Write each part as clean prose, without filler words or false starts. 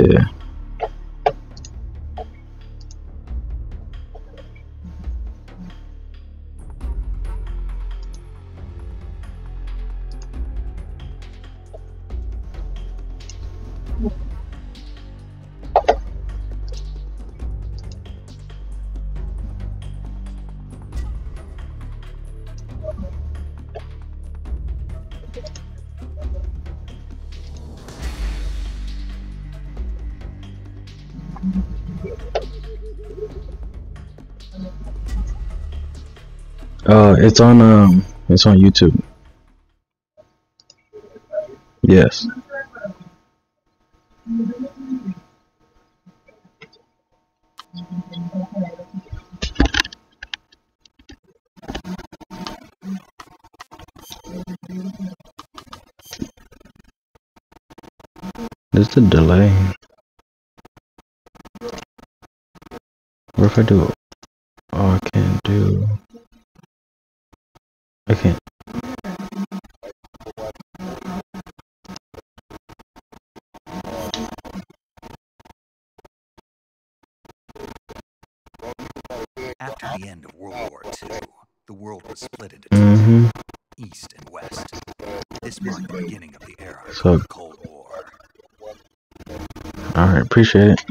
Yeah. It's on YouTube. Yes. There's the delay. What if I do it? Oh, I can't do. I can't. After the end of World War II, the world was split into two, East and West. This marked the beginning of the era of the Cold War. Alright, appreciate it.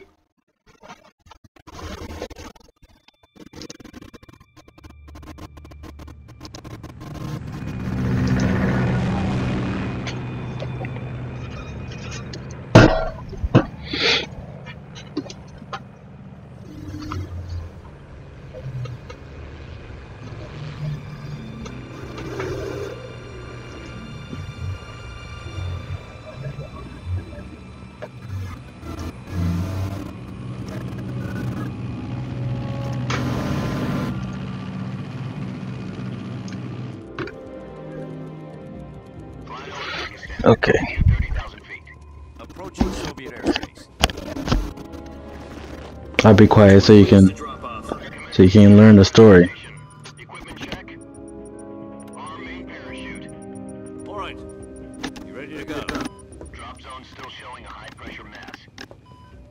Okay. Approaching Soviet airspace. I'll be quiet so you can learn the story. Equipment check. Arm main parachute. All right. You ready to go? Drop zone still showing a high pressure mass.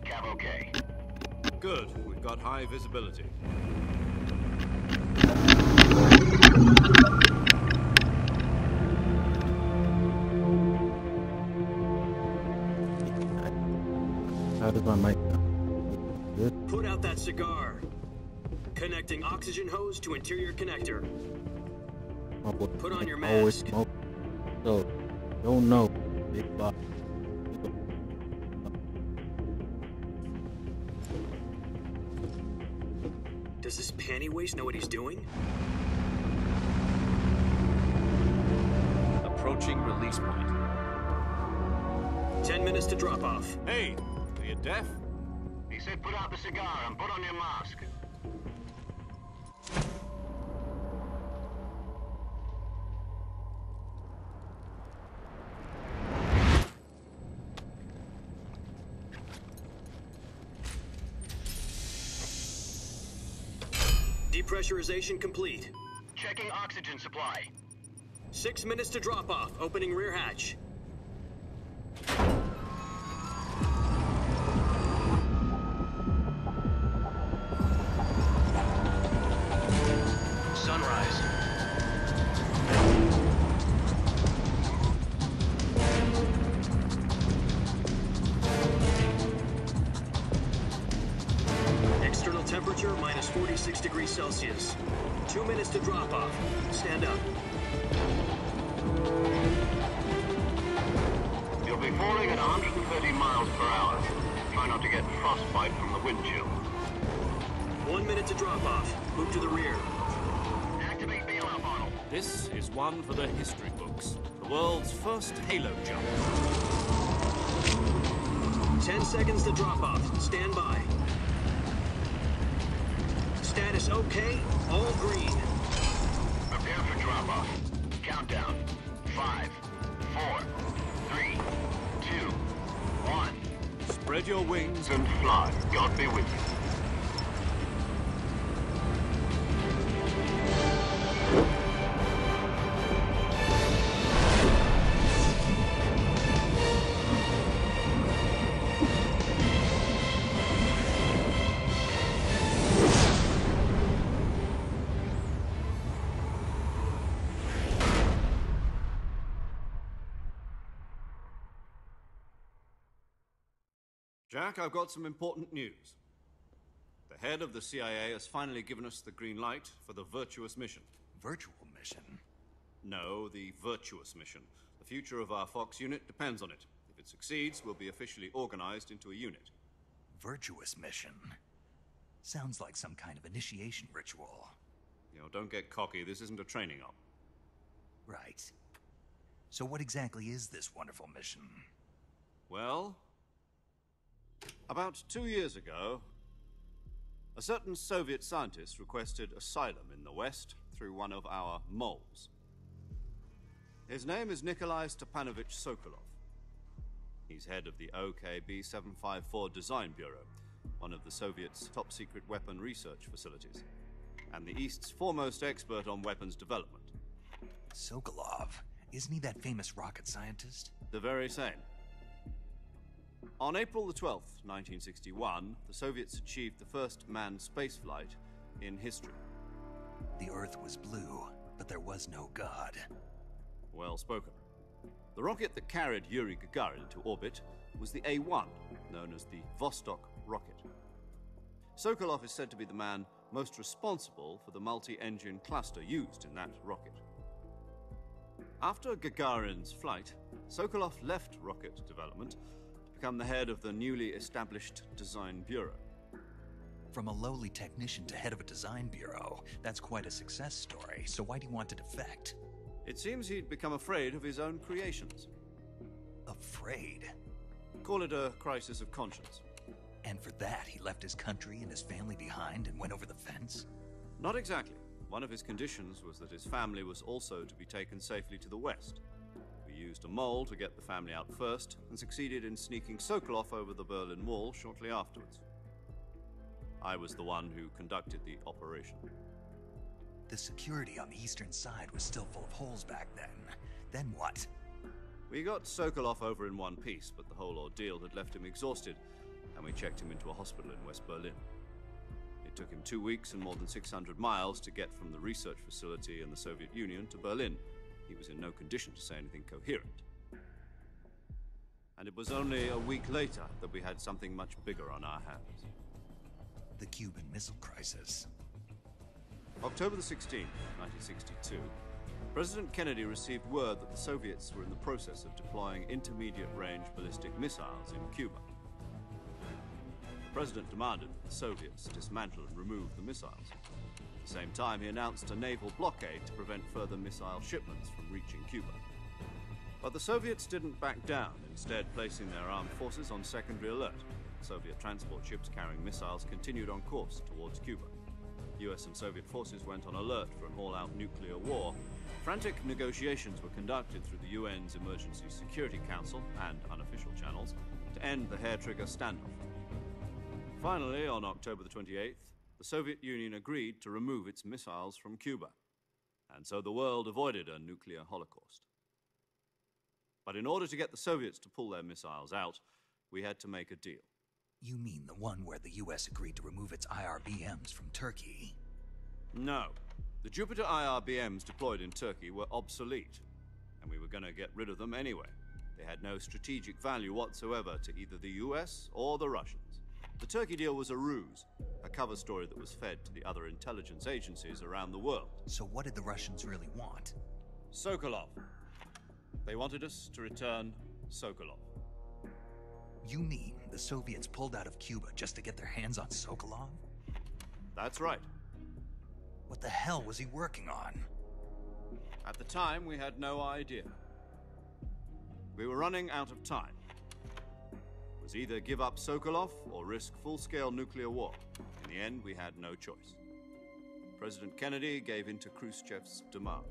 Cav okay. Good. We've got high visibility. How does my mic? Put out that cigar. Connecting oxygen hose to interior connector. Put on your mask. So, don't know. Big box. Does this panty waste know what he's doing? Approaching release point. 10 minutes to drop off. Hey, are you deaf? He said put out the cigar and put on your mask. Depressurization complete. Checking oxygen supply. 6 minutes to drop off. Opening rear hatch. Sunrise. External temperature minus 46 degrees Celsius. 2 minutes to drop off. Stand up. You'll be falling at 130 miles per hour. Try not to get frostbite from the wind chill. 1 minute to drop off. Move to the rear. Activate bailout model. This is one for the history books. The world's first halo jump. 10 seconds to drop off. Stand by. Status okay. All green. Prepare for drop off. Countdown. 5, 4, 3, 2, 1. Spread your wings And fly. God be with you. Jack, I've got some important news. The head of the CIA has finally given us the green light for the virtuous mission. Virtual mission? No, the virtuous mission. The future of our Fox unit depends on it. If it succeeds, we'll be officially organized into a unit. Virtuous mission? Sounds like some kind of initiation ritual. You know, don't get cocky. This isn't a training op. Right. So what exactly is this wonderful mission? Well, about 2 years ago, a certain Soviet scientist requested asylum in the West through one of our moles. His name is Nikolai Stepanovich Sokolov. He's head of the OKB 754 Design Bureau, one of the Soviets' top-secret weapon research facilities, and the East's foremost expert on weapons development. Sokolov? Isn't he that famous rocket scientist? The very same. On April the 12th, 1961, the Soviets achieved the first manned spaceflight in history. The Earth was blue, but there was no God. Well spoken. The rocket that carried Yuri Gagarin into orbit was the A-1, known as the Vostok rocket. Sokolov is said to be the man most responsible for the multi-engine cluster used in that rocket. After Gagarin's flight, Sokolov left rocket development to become the head of the newly established Design Bureau. From a lowly technician to head of a design bureau, that's quite a success story. So why do you want to defect? It seems he'd become afraid of his own creations. Afraid? Call it a crisis of conscience. And for that, he left his country and his family behind and went over the fence? Not exactly. One of his conditions was that his family was also to be taken safely to the West. We used a mole to get the family out first and succeeded in sneaking Sokolov over the Berlin Wall shortly afterwards. I was the one who conducted the operation. The security on the eastern side was still full of holes back then. Then what? We got Sokolov over in one piece, but the whole ordeal had left him exhausted, and we checked him into a hospital in West Berlin. It took him 2 weeks and more than 600 miles to get from the research facility in the Soviet Union to Berlin. He was in no condition to say anything coherent. And it was only a week later that we had something much bigger on our hands. The Cuban Missile Crisis. October the 16th, 1962, President Kennedy received word that the Soviets were in the process of deploying intermediate-range ballistic missiles in Cuba. The President demanded that the Soviets dismantle and remove the missiles. At the same time, he announced a naval blockade to prevent further missile shipments from reaching Cuba. But the Soviets didn't back down, instead placing their armed forces on secondary alert. Soviet transport ships carrying missiles continued on course towards Cuba. US and Soviet forces went on alert for an all-out nuclear war. Frantic negotiations were conducted through the UN's Emergency Security Council and unofficial channels to end the hair-trigger standoff. Finally, on October the 28th, the Soviet Union agreed to remove its missiles from Cuba. And so the world avoided a nuclear holocaust. But in order to get the Soviets to pull their missiles out, we had to make a deal. You mean the one where the US agreed to remove its IRBMs from Turkey? No. The Jupiter IRBMs deployed in Turkey were obsolete, and we were going to get rid of them anyway. They had no strategic value whatsoever to either the US or the Russians. The Turkey deal was a ruse, a cover story that was fed to the other intelligence agencies around the world. So what did the Russians really want? Sokolov. They wanted us to return Sokolov. You mean the Soviets pulled out of Cuba just to get their hands on Sokolov? That's right. What the hell was he working on? At the time, we had no idea. We were running out of time. It was either give up Sokolov or risk full-scale nuclear war. In the end, we had no choice. President Kennedy gave in to Khrushchev's demand.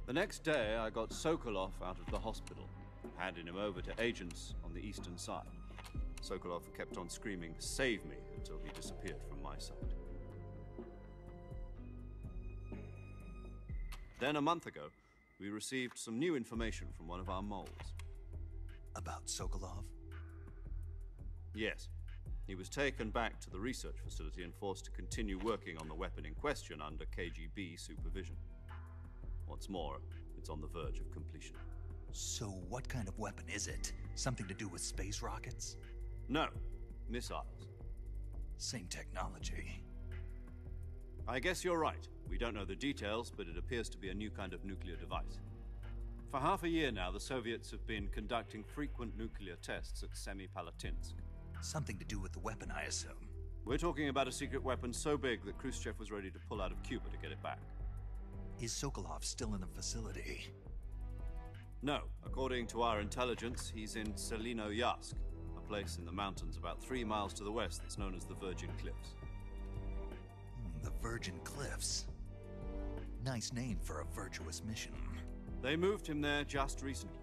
The next day, I got Sokolov out of the hospital, handing him over to agents on the eastern side. Sokolov kept on screaming, "Save me," until he disappeared from my sight. Then a month ago, we received some new information from one of our moles. About Sokolov? Yes. He was taken back to the research facility and forced to continue working on the weapon in question under KGB supervision. What's more, it's on the verge of completion. So what kind of weapon is it? Something to do with space rockets? No, missiles. Same technology. I guess you're right. We don't know the details, but it appears to be a new kind of nuclear device. For half a year now, the Soviets have been conducting frequent nuclear tests at Semipalatinsk. Something to do with the weapon, I assume. We're talking about a secret weapon so big that Khrushchev was ready to pull out of Cuba to get it back. Is Sokolov still in the facility? No. According to our intelligence, he's in Selino-Yarsk, a place in the mountains about 3 miles to the west that's known as the Virgin Cliffs. The Virgin Cliffs. Nice name for a virtuous mission. They moved him there just recently.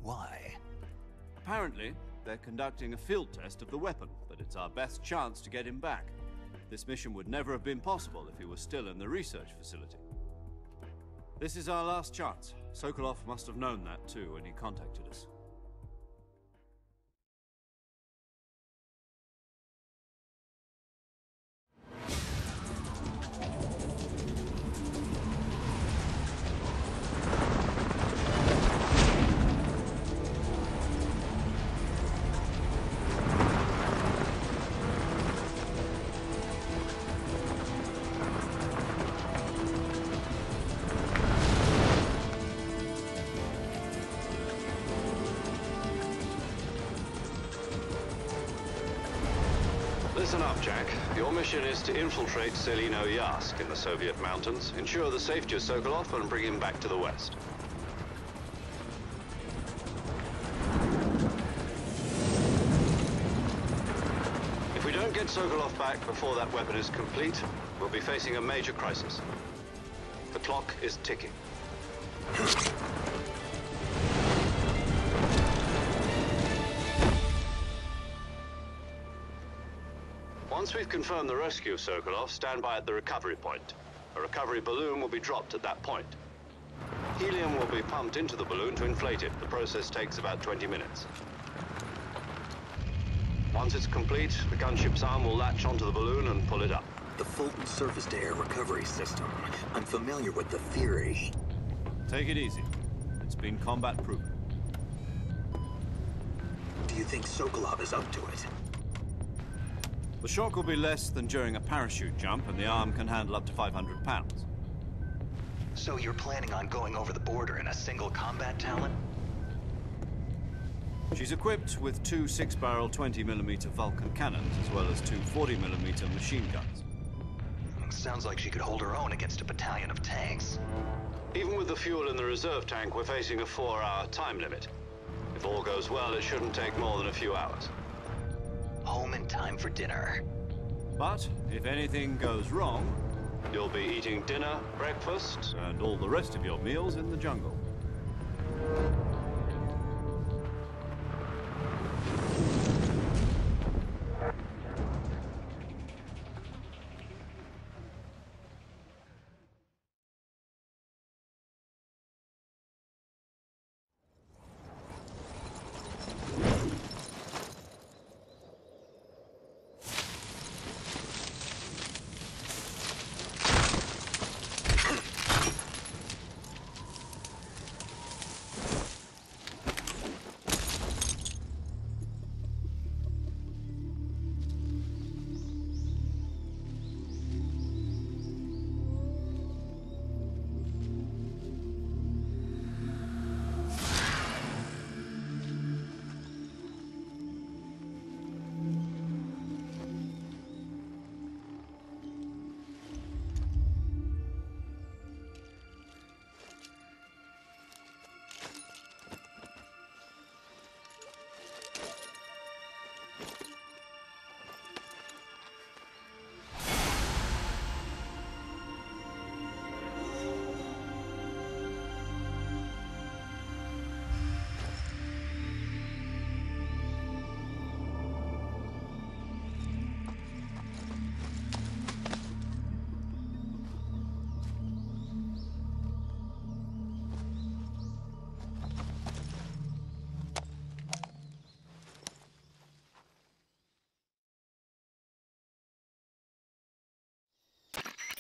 Why? Apparently, they're conducting a field test of the weapon, but it's our best chance to get him back. This mission would never have been possible if he was still in the research facility. This is our last chance. Sokolov must have known that too when he contacted us. Listen up, Jack. Your mission is to infiltrate Selino-Yarsk in the Soviet mountains, ensure the safety of Sokolov, and bring him back to the West. If we don't get Sokolov back before that weapon is complete, we'll be facing a major crisis. The clock is ticking. Once we've confirmed the rescue of Sokolov, stand by at the recovery point. A recovery balloon will be dropped at that point. Helium will be pumped into the balloon to inflate it. The process takes about 20 minutes. Once it's complete, the gunship's arm will latch onto the balloon and pull it up. The Fulton surface-to-air recovery system. I'm familiar with the theory. Take it easy. It's been combat-proven. Do you think Sokolov is up to it? The shock will be less than during a parachute jump, and the arm can handle up to 500 pounds. So you're planning on going over the border in a single combat talent? She's equipped with 2 6-barrel 20mm Vulcan cannons, as well as 2 40mm machine guns. Sounds like she could hold her own against a battalion of tanks. Even with the fuel in the reserve tank, we're facing a 4-hour time limit. If all goes well, it shouldn't take more than a few hours. Home in time for dinner. But if anything goes wrong, you'll be eating dinner, breakfast, and all the rest of your meals in the jungle.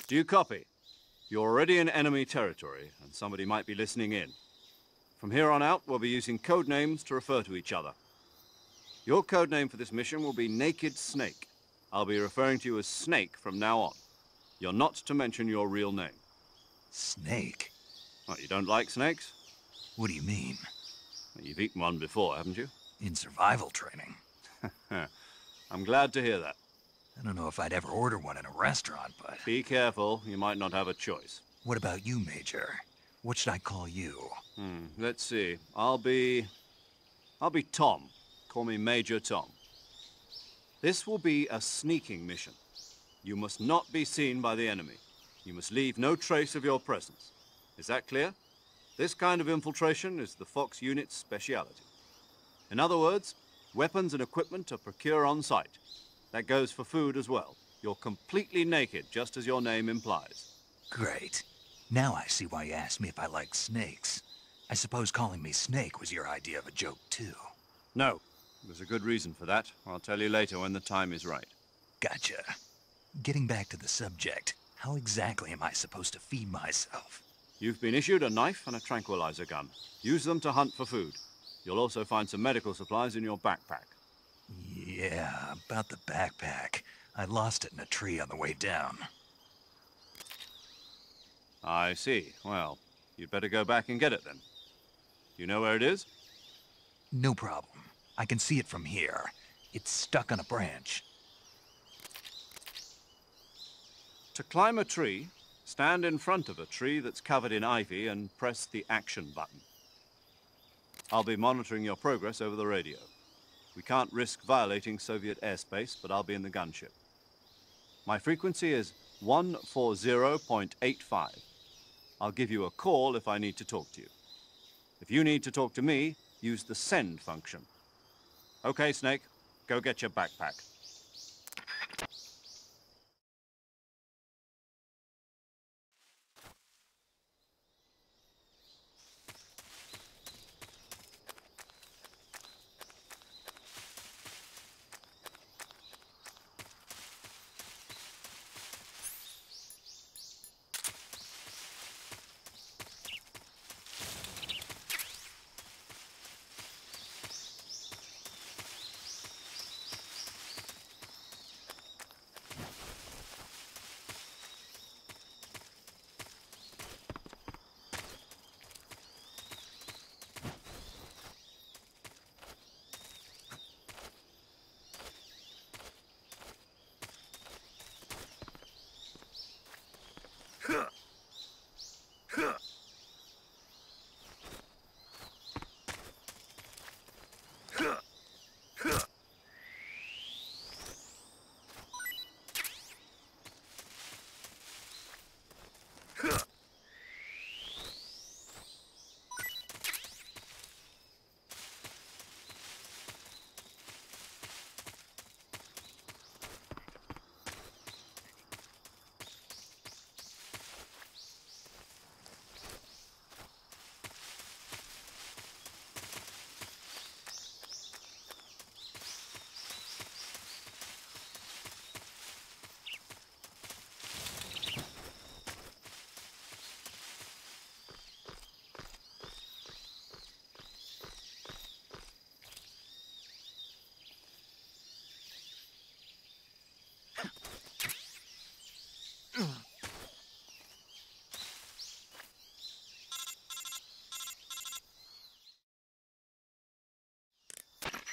Do you copy? You're already in enemy territory, and somebody might be listening in. From here on out, we'll be using code names to refer to each other. Your code name for this mission will be Naked Snake. I'll be referring to you as Snake from now on. You're not to mention your real name. Snake? What, you don't like snakes? What do you mean? You've eaten one before, haven't you? In survival training. I'm glad to hear that. I don't know if I'd ever order one in a restaurant, but... Be careful, you might not have a choice. What about you, Major? What should I call you? Let's see. I'll be Tom. Call me Major Tom. This will be a sneaking mission. You must not be seen by the enemy. You must leave no trace of your presence. Is that clear? This kind of infiltration is the Fox unit's speciality. In other words, weapons and equipment are procured on site. That goes for food as well. You're completely naked, just as your name implies. Great. Now I see why you asked me if I like snakes. I suppose calling me Snake was your idea of a joke, too. No. There's a good reason for that. I'll tell you later when the time is right. Gotcha. Getting back to the subject, how exactly am I supposed to feed myself? You've been issued a knife and a tranquilizer gun. Use them to hunt for food. You'll also find some medical supplies in your backpack. Yeah, about the backpack. I lost it in a tree on the way down. I see. Well, you'd better go back and get it then. Do you know where it is? No problem. I can see it from here. It's stuck on a branch. To climb a tree, stand in front of a tree that's covered in ivy and press the action button. I'll be monitoring your progress over the radio. We can't risk violating Soviet airspace, but I'll be in the gunship. My frequency is 140.85. I'll give you a call if I need to talk to you. If you need to talk to me, use the send function. Okay, Snake, go get your backpack.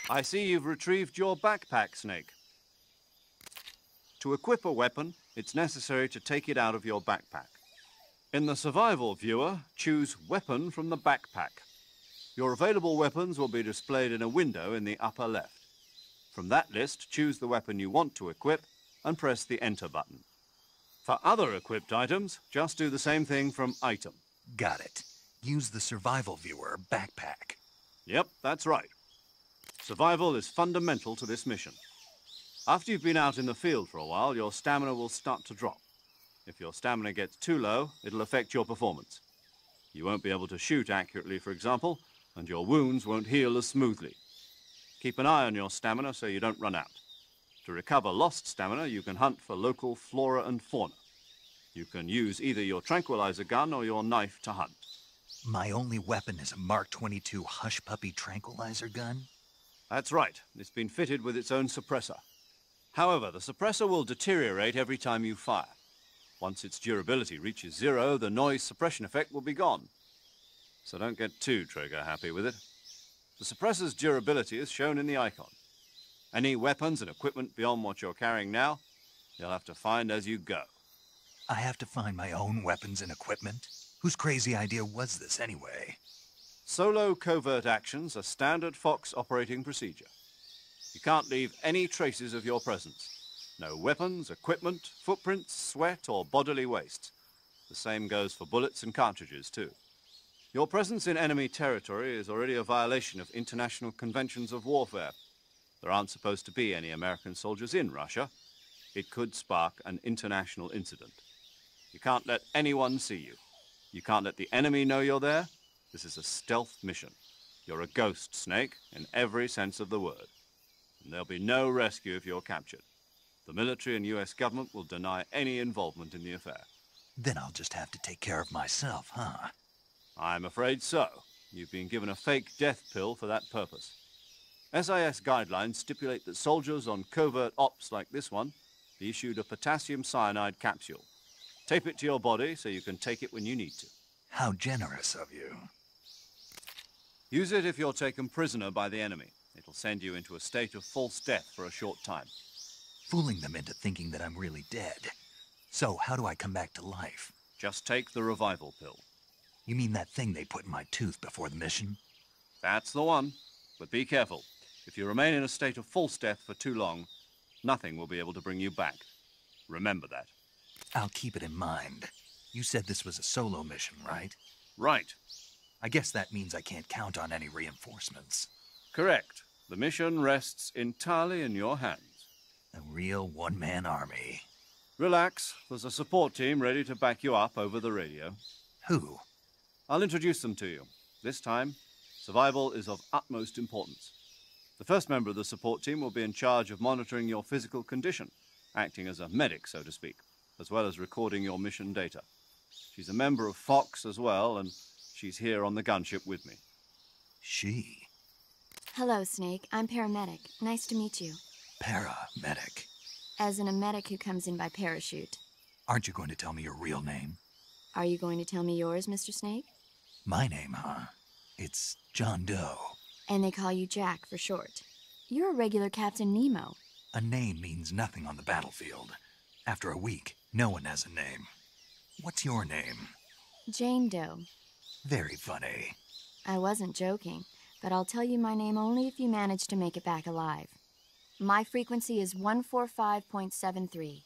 I see you've retrieved your backpack, Snake. To equip a weapon, it's necessary to take it out of your backpack. In the survival viewer, choose Weapon from the backpack. Your available weapons will be displayed in a window in the upper left. From that list, choose the weapon you want to equip and press the Enter button. For other equipped items, just do the same thing from Item. Got it. Use the survival viewer backpack. Yep, that's right. Survival is fundamental to this mission. After you've been out in the field for a while, your stamina will start to drop. If your stamina gets too low, it'll affect your performance. You won't be able to shoot accurately, for example, and your wounds won't heal as smoothly. Keep an eye on your stamina so you don't run out. To recover lost stamina, you can hunt for local flora and fauna. You can use either your tranquilizer gun or your knife to hunt. My only weapon is a Mark 22 Hush Puppy tranquilizer gun? That's right. It's been fitted with its own suppressor. However, the suppressor will deteriorate every time you fire. Once its durability reaches 0, the noise suppression effect will be gone. So don't get too trigger happy with it. The suppressor's durability is shown in the icon. Any weapons and equipment beyond what you're carrying now, you'll have to find as you go. I have to find my own weapons and equipment? Whose crazy idea was this anyway? Solo covert actions are standard Fox operating procedure. You can't leave any traces of your presence. No weapons, equipment, footprints, sweat, or bodily waste. The same goes for bullets and cartridges, too. Your presence in enemy territory is already a violation of international conventions of warfare. There aren't supposed to be any American soldiers in Russia. It could spark an international incident. You can't let anyone see you. You can't let the enemy know you're there. This is a stealth mission. You're a ghost, Snake, in every sense of the word. And there'll be no rescue if you're captured. The military and US government will deny any involvement in the affair. Then I'll just have to take care of myself, huh? I'm afraid so. You've been given a fake death pill for that purpose. SIS guidelines stipulate that soldiers on covert ops like this one be issued a potassium cyanide capsule. Tape it to your body so you can take it when you need to. How generous of you. Use it if you're taken prisoner by the enemy. It'll send you into a state of false death for a short time. Fooling them into thinking that I'm really dead. So how do I come back to life? Just take the revival pill. You mean that thing they put in my tooth before the mission? That's the one. But be careful. If you remain in a state of false death for too long, nothing will be able to bring you back. Remember that. I'll keep it in mind. You said this was a solo mission, right? Right. I guess that means I can't count on any reinforcements. Correct. The mission rests entirely in your hands. A real one-man army. Relax. There's a support team ready to back you up over the radio. Who? I'll introduce them to you. This time, survival is of utmost importance. The first member of the support team will be in charge of monitoring your physical condition, acting as a medic, so to speak, as well as recording your mission data. She's a member of Fox as well, and she's here on the gunship with me. She? Hello, Snake. I'm paramedic. Nice to meet you. Paramedic. As in a medic who comes in by parachute. Aren't you going to tell me your real name? Are you going to tell me yours, Mr. Snake? My name, huh? It's John Doe. And they call you Jack for short. You're a regular Captain Nemo. A name means nothing on the battlefield. After a week, no one has a name. What's your name? Jane Doe. Very funny. I wasn't joking, but I'll tell you my name only if you manage to make it back alive. My frequency is 145.73.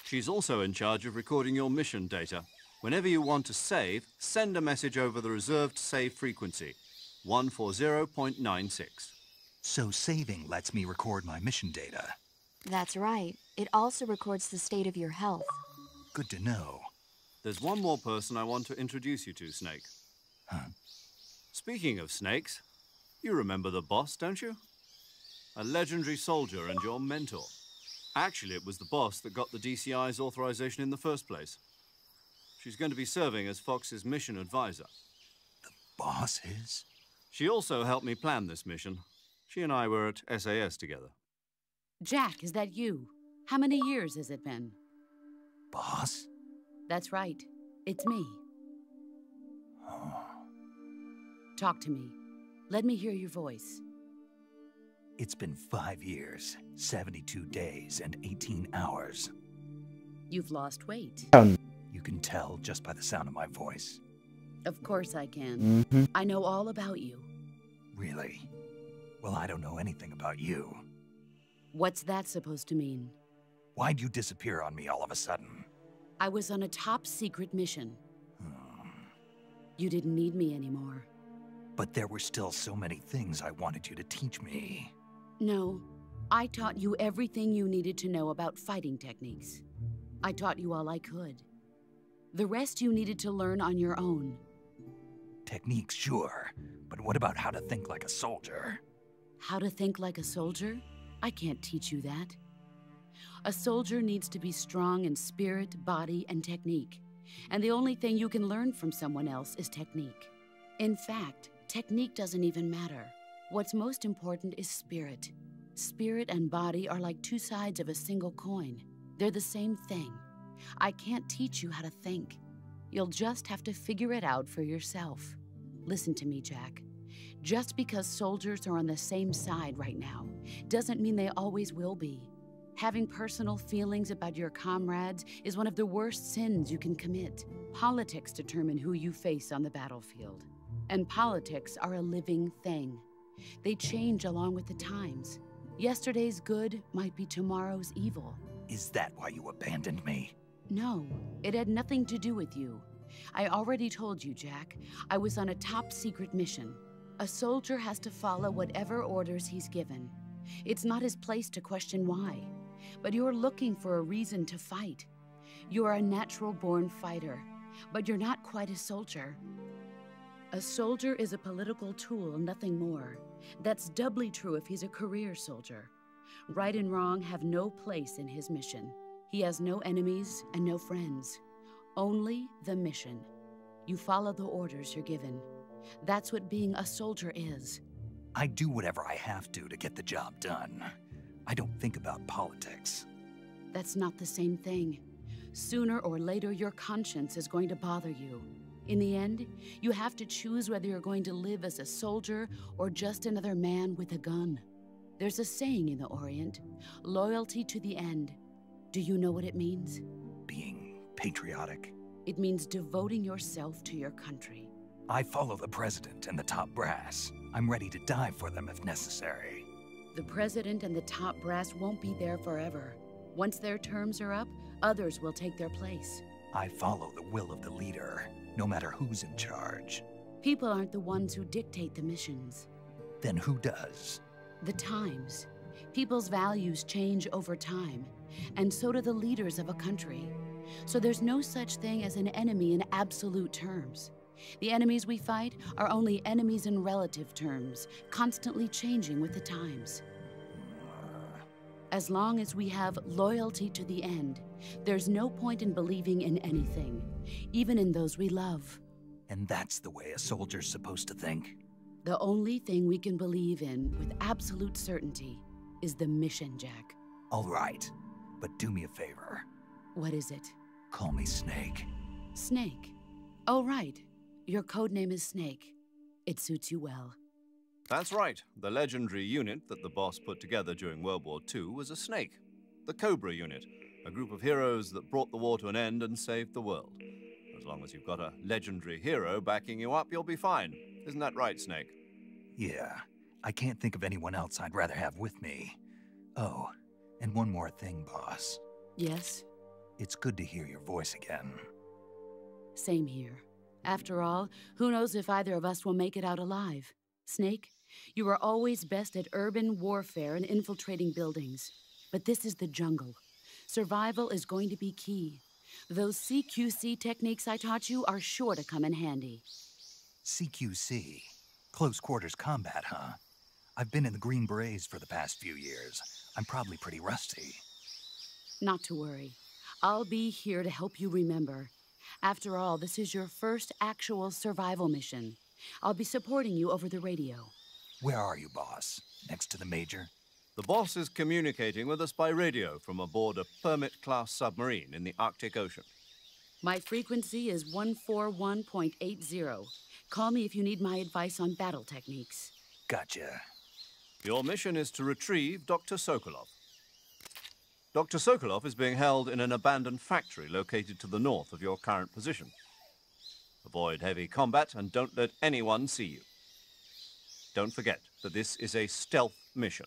She's also in charge of recording your mission data. Whenever you want to save, send a message over the reserved save frequency, 140.96. So saving lets me record my mission data. That's right. It also records the state of your health. Good to know. There's one more person I want to introduce you to, Snake. Huh? Speaking of snakes, you remember the boss, don't you? A legendary soldier and your mentor. Actually, it was the boss that got the DCI's authorization in the first place. She's going to be serving as Fox's mission advisor. The boss is? She also helped me plan this mission. She and I were at SAS together. Jack, is that you? How many years has it been? Boss? That's right. It's me. Oh. Talk to me. Let me hear your voice. It's been 5 years, 72 days, and 18 hours. You've lost weight. You can tell just by the sound of my voice. Of course I can. I know all about you. Really? Well, I don't know anything about you. What's that supposed to mean? Why'd you disappear on me all of a sudden? I was on a top-secret mission. You didn't need me anymore. But there were still so many things I wanted you to teach me. No, I taught you everything you needed to know about fighting techniques. I taught you all I could. The rest you needed to learn on your own. Techniques, sure. But what about how to think like a soldier? How to think like a soldier? I can't teach you that. A soldier needs to be strong in spirit, body, and technique. And the only thing you can learn from someone else is technique. In fact, technique doesn't even matter. What's most important is spirit. Spirit and body are like two sides of a single coin. They're the same thing. I can't teach you how to think. You'll just have to figure it out for yourself. Listen to me, Jack. Just because soldiers are on the same side right now doesn't mean they always will be. Having personal feelings about your comrades is one of the worst sins you can commit. Politics determine who you face on the battlefield. And politics are a living thing. They change along with the times. Yesterday's good might be tomorrow's evil. Is that why you abandoned me? No, it had nothing to do with you. I already told you, Jack. I was on a top-secret mission. A soldier has to follow whatever orders he's given. It's not his place to question why. But you're looking for a reason to fight. You're a natural-born fighter, but you're not quite a soldier. A soldier is a political tool, nothing more. That's doubly true if he's a career soldier. Right and wrong have no place in his mission. He has no enemies and no friends. Only the mission. You follow the orders you're given. That's what being a soldier is. I do whatever I have to get the job done. I don't think about politics. That's not the same thing. Sooner or later, your conscience is going to bother you. In the end, you have to choose whether you're going to live as a soldier or just another man with a gun. There's a saying in the Orient, loyalty to the end. Do you know what it means? Being patriotic? It means devoting yourself to your country. I follow the president and the top brass. I'm ready to die for them if necessary. The president and the top brass won't be there forever. Once their terms are up, others will take their place. I follow the will of the leader, no matter who's in charge. People aren't the ones who dictate the missions. Then who does? The times. People's values change over time, and so do the leaders of a country. So there's no such thing as an enemy in absolute terms. The enemies we fight are only enemies in relative terms, constantly changing with the times. As long as we have loyalty to the end, there's no point in believing in anything, even in those we love. And that's the way a soldier's supposed to think? The only thing we can believe in with absolute certainty is the mission, Jack. All right, but do me a favor. What is it? Call me Snake. Snake? Oh, right. Your code name is Snake. It suits you well. That's right. The legendary unit that the boss put together during World War II was a snake. The Cobra unit, a group of heroes that brought the war to an end and saved the world. As long as you've got a legendary hero backing you up, you'll be fine. Isn't that right, Snake? Yeah, I can't think of anyone else I'd rather have with me. Oh, and one more thing, boss. Yes? It's good to hear your voice again. Same here. After all, who knows if either of us will make it out alive? Snake, you are always best at urban warfare and infiltrating buildings. But this is the jungle. Survival is going to be key. Those CQC techniques I taught you are sure to come in handy. CQC? Close quarters combat, huh? I've been in the Green Berets for the past few years. I'm probably pretty rusty. Not to worry. I'll be here to help you remember. After all, this is your first actual survival mission. I'll be supporting you over the radio. Where are you, boss? Next to the Major? The boss is communicating with us by radio from aboard a Permit-class submarine in the Arctic Ocean. My frequency is 141.80. Call me if you need my advice on battle techniques. Gotcha. Your mission is to retrieve Dr. Sokolov. Dr. Sokolov is being held in an abandoned factory located to the north of your current position. Avoid heavy combat and don't let anyone see you. Don't forget that this is a stealth mission.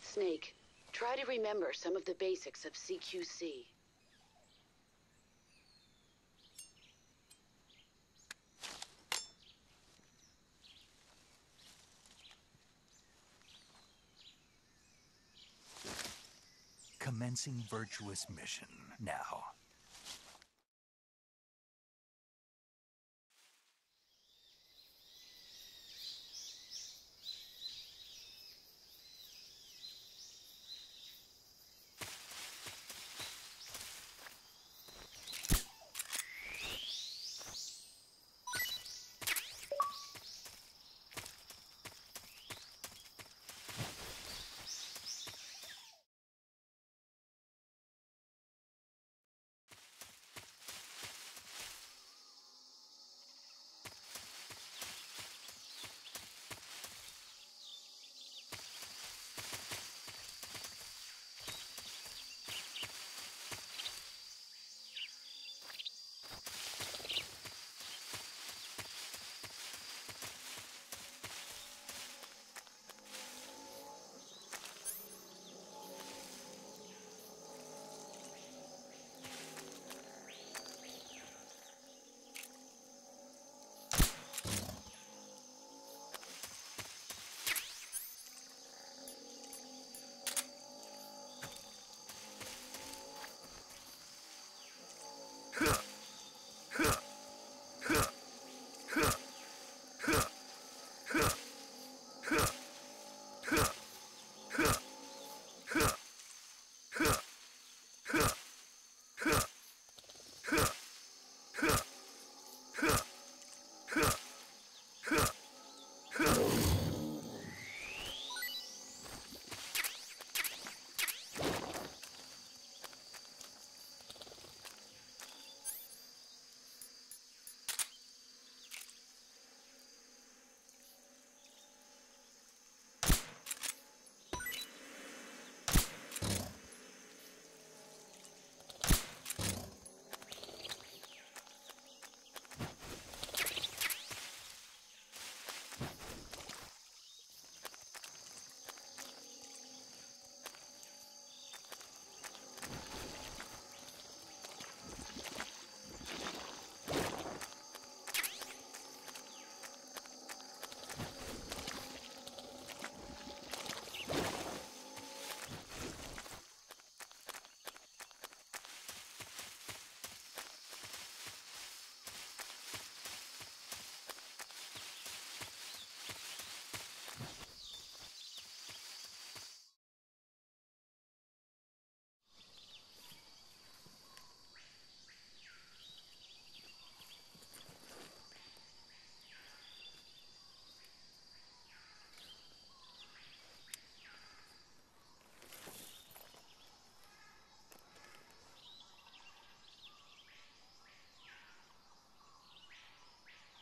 Snake, try to remember some of the basics of CQC. Commencing virtuous mission now.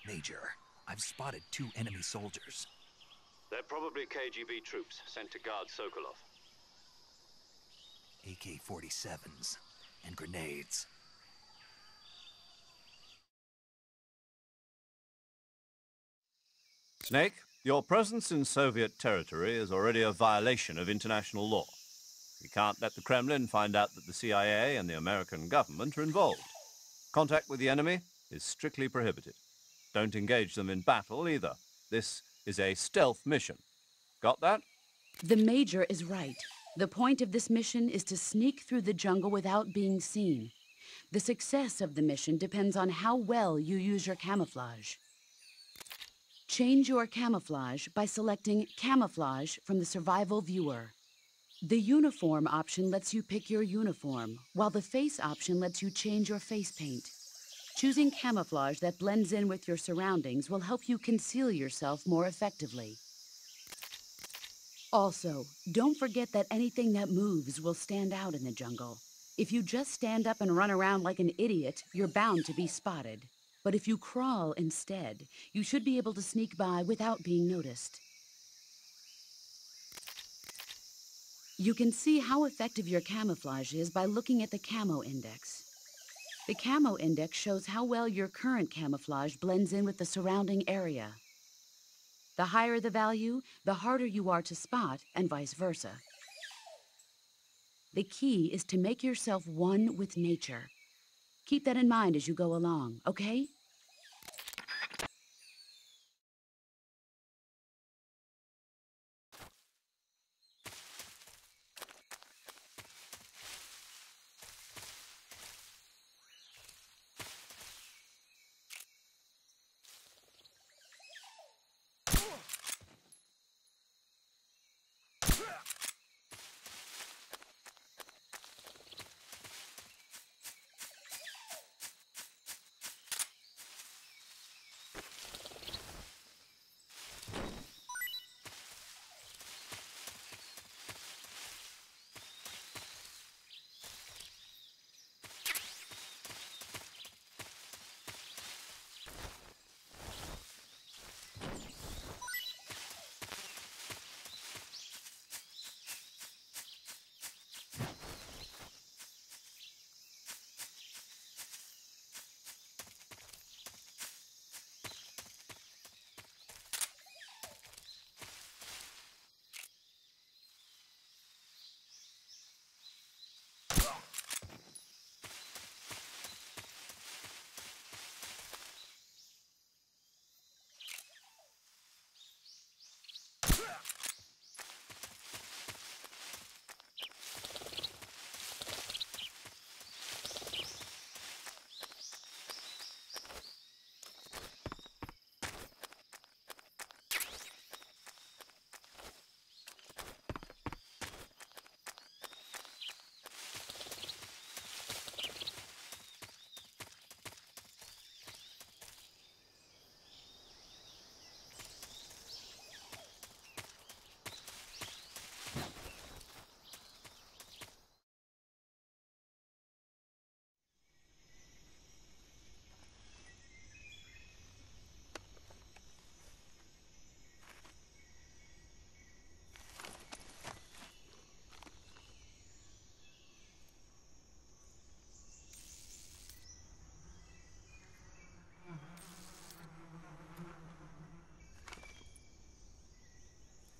Major, I've spotted 2 enemy soldiers. They're probably KGB troops sent to guard Sokolov. AK-47s and grenades. Snake, your presence in Soviet territory is already a violation of international law. We can't let the Kremlin find out that the CIA and the American government are involved. Contact with the enemy is strictly prohibited. Don't engage them in battle either. This is a stealth mission. Got that? The Major is right. The point of this mission is to sneak through the jungle without being seen. The success of the mission depends on how well you use your camouflage. Change your camouflage by selecting Camouflage from the Survival Viewer. The Uniform option lets you pick your uniform, while the Face option lets you change your face paint. Choosing camouflage that blends in with your surroundings will help you conceal yourself more effectively. Also, don't forget that anything that moves will stand out in the jungle. If you just stand up and run around like an idiot, you're bound to be spotted. But if you crawl instead, you should be able to sneak by without being noticed. You can see how effective your camouflage is by looking at the Camo Index. The Camo Index shows how well your current camouflage blends in with the surrounding area. The higher the value, the harder you are to spot, and vice versa. The key is to make yourself one with nature. Keep that in mind as you go along, okay?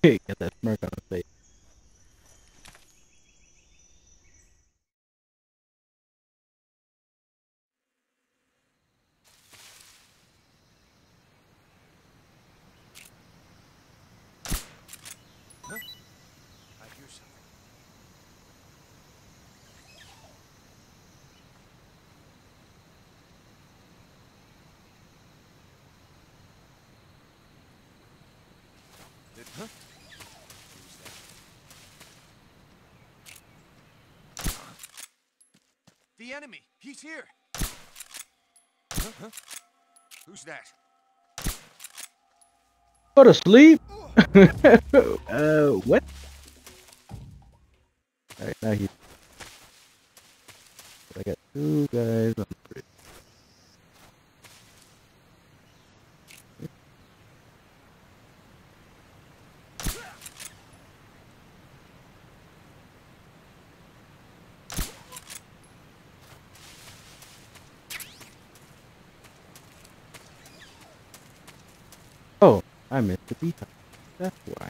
Get that smirk on his face. I hear something. Huh? The enemy! He's here! Huh? Who's that? Go to sleep? What? Alright, now he's... I got 2 guys on the bridge. I missed the detail. That's why.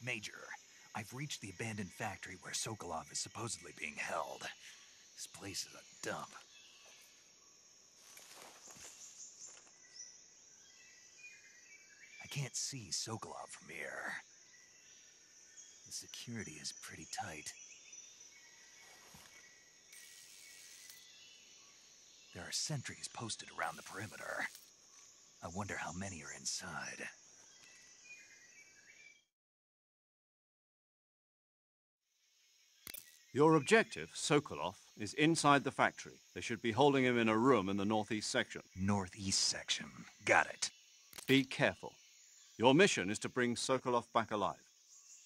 Major, I've reached the abandoned factory where Sokolov is supposedly being held. This place is a dump. I can't see Sokolov from here. The security is pretty tight. There are sentries posted around the perimeter. I wonder how many are inside. Your objective, Sokolov, is inside the factory. They should be holding him in a room in the northeast section. Northeast section. Got it. Be careful. Your mission is to bring Sokolov back alive.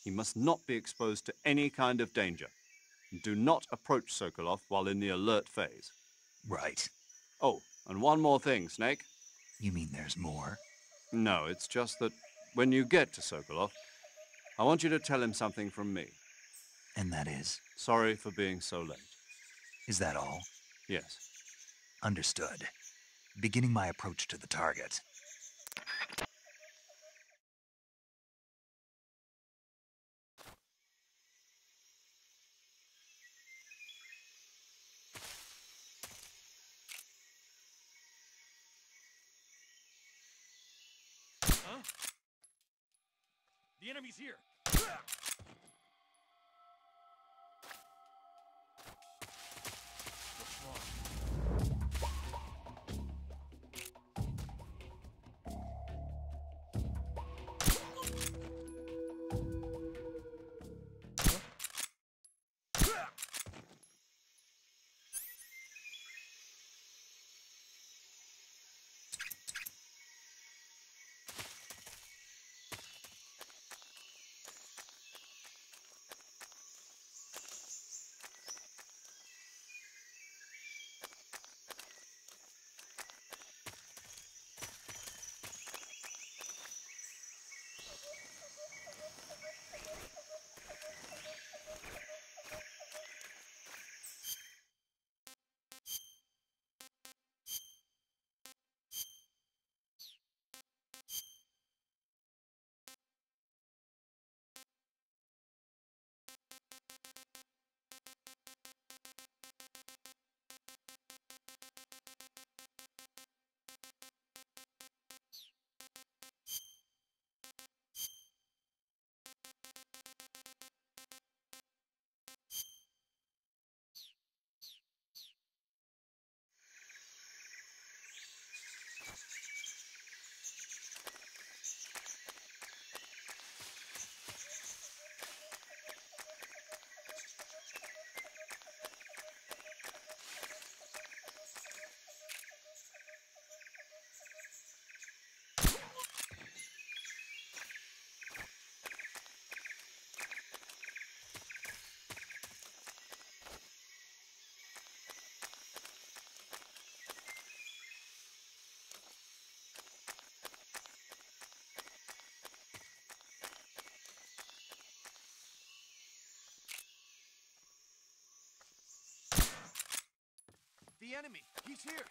He must not be exposed to any kind of danger. Do not approach Sokolov while in the alert phase. Right. Oh, and one more thing, Snake. You mean there's more? No, it's just that when you get to Sokolov, I want you to tell him something from me. And that is? Sorry for being so late. Is that all? Yes. Understood. Beginning my approach to the target. Huh? The enemy's here! What's wrong? The enemy! He's here!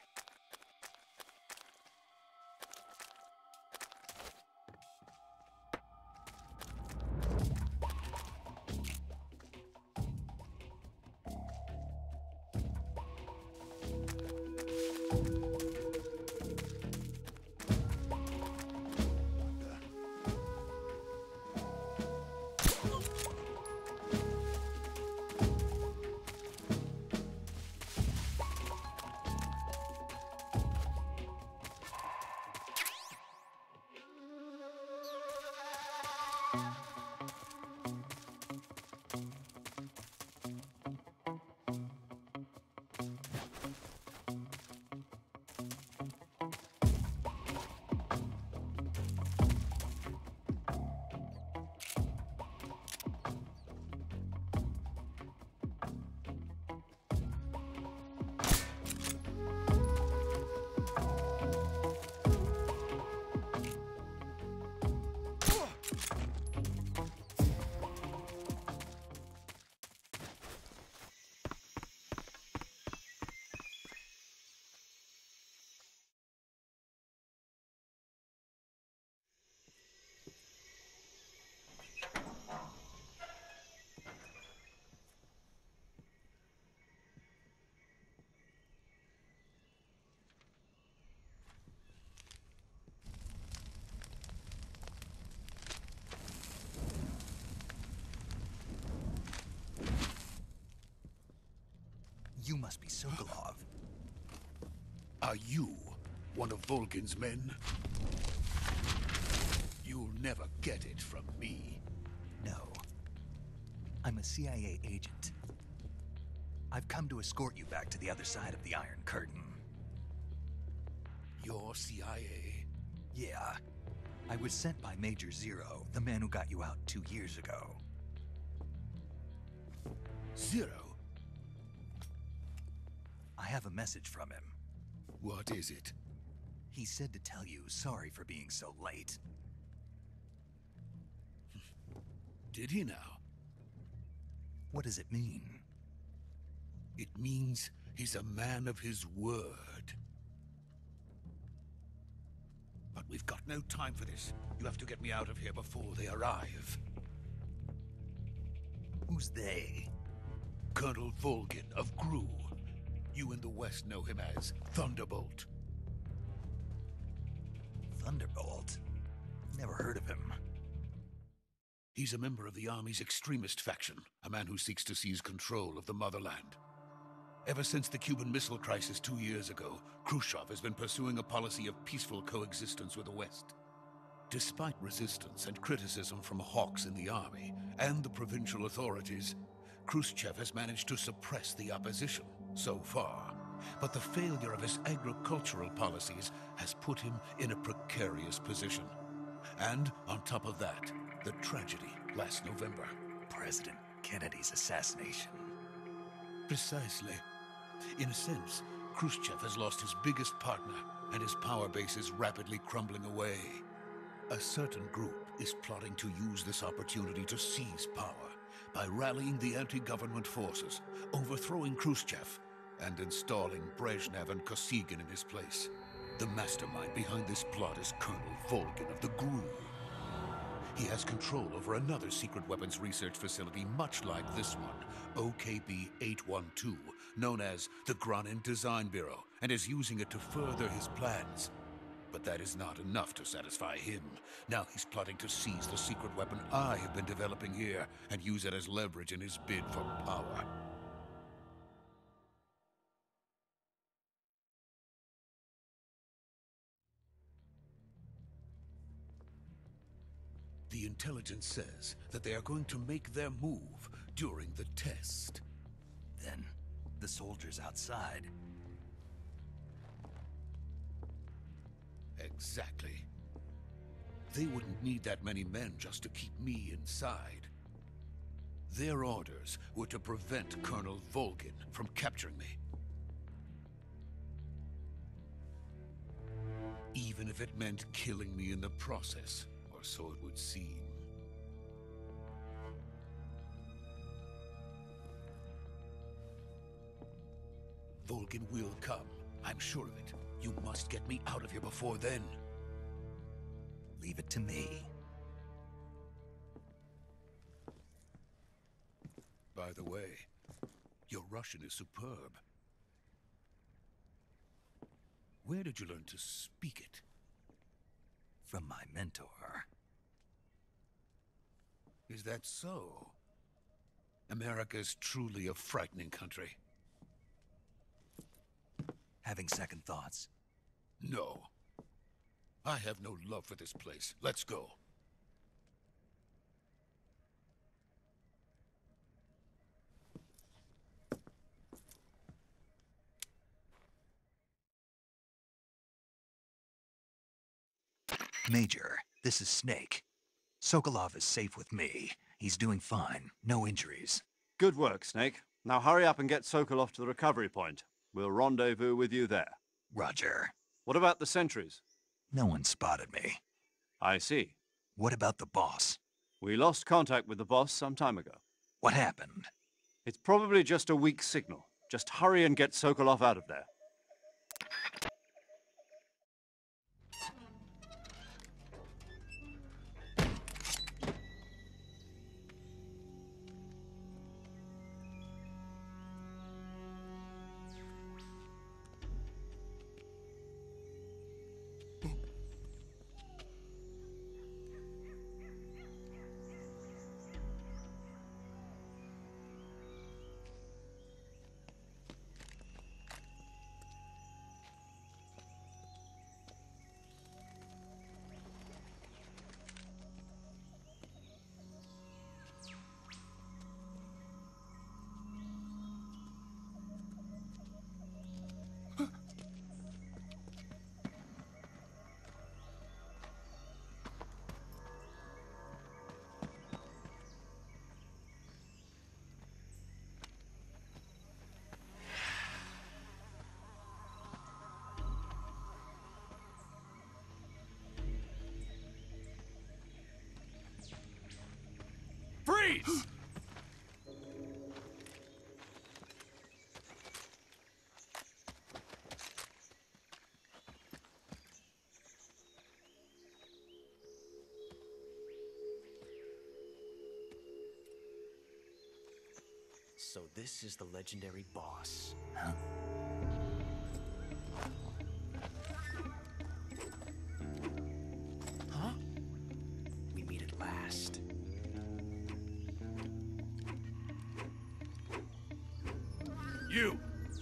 You must be Sokolov. Are you one of Volgin's men? You'll never get it from me. No. I'm a CIA agent. I've come to escort you back to the other side of the Iron Curtain. You're CIA? Yeah. I was sent by Major Zero, the man who got you out 2 years ago. Zero? I have a message from him. What is it? He said to tell you sorry for being so late. Did he now? What does it mean? It means he's a man of his word. But we've got no time for this. You have to get me out of here before they arrive. Who's they? Colonel Volgin of Gru. You in the West know him as Thunderbolt. Thunderbolt? Never heard of him. He's a member of the Army's extremist faction, a man who seeks to seize control of the motherland. Ever since the Cuban Missile Crisis 2 years ago, Khrushchev has been pursuing a policy of peaceful coexistence with the West. Despite resistance and criticism from hawks in the army and the provincial authorities, Khrushchev has managed to suppress the opposition so far. But the failure of his agricultural policies has put him in a precarious position. And on top of that, the tragedy last November. President Kennedy's assassination. Precisely. In a sense, Khrushchev has lost his biggest partner, and his power base is rapidly crumbling away. A certain group is plotting to use this opportunity to seize power by rallying the anti-government forces, overthrowing Khrushchev, and installing Brezhnev and Kosygin in his place. The mastermind behind this plot is Colonel Volgin of the Gru. He has control over another secret weapons research facility much like this one, OKB-812, known as the Granin Design Bureau, and is using it to further his plans. But that is not enough to satisfy him. Now he's plotting to seize the secret weapon I have been developing here and use it as leverage in his bid for power. The intelligence says that they are going to make their move during the test. Then, the soldiers outside. Exactly. They wouldn't need that many men just to keep me inside. Their orders were to prevent Colonel Volgin from capturing me. Even if it meant killing me in the process, or so it would seem. Volgin will come. I'm sure of it. You must get me out of here before then. Leave it to me. By the way, your Russian is superb. Where did you learn to speak it? From my mentor. Is that so? America is truly a frightening country. Having second thoughts? No. I have no love for this place. Let's go. Major, this is Snake. Sokolov is safe with me. He's doing fine. No injuries. Good work, Snake. Now hurry up and get Sokolov to the recovery point. We'll rendezvous with you there. Roger. What about the sentries? No one spotted me. I see. What about the boss? We lost contact with the boss some time ago. What happened? It's probably just a weak signal. Just hurry and get Sokolov out of there. Freeze! So this is the legendary boss. Huh? Huh? We meet at last.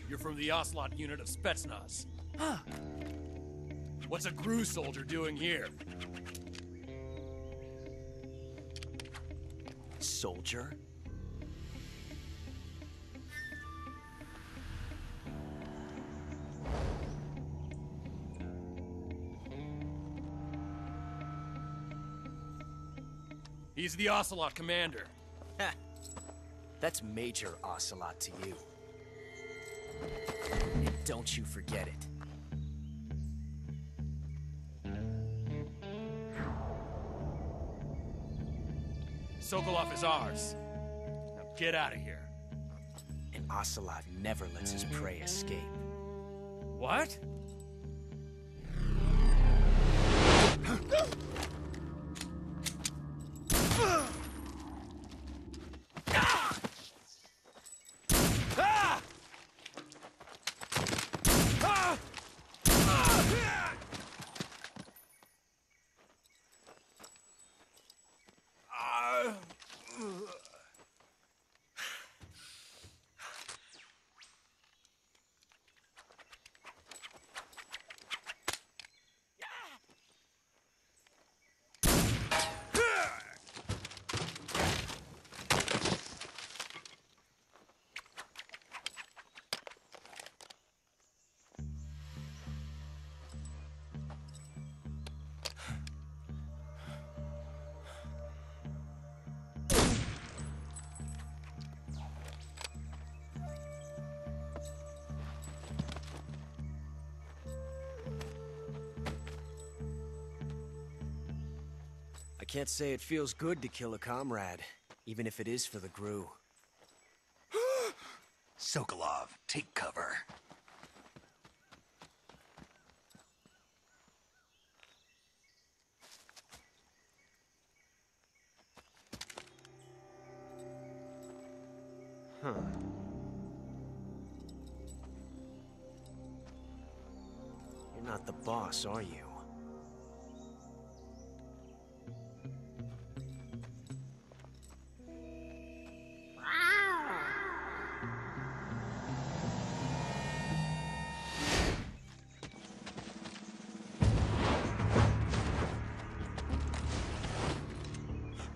You're from the Ocelot unit of Spetsnaz. Huh. What's a Gru soldier doing here? Soldier? He's the Ocelot commander. Ha! That's Major Ocelot to you. And don't you forget it. Sokolov is ours. Now get out of here. And Ocelot never lets his prey escape. What? I can't say it feels good to kill a comrade, even if it is for the Gru. Sokolov, take cover. not the boss, are you?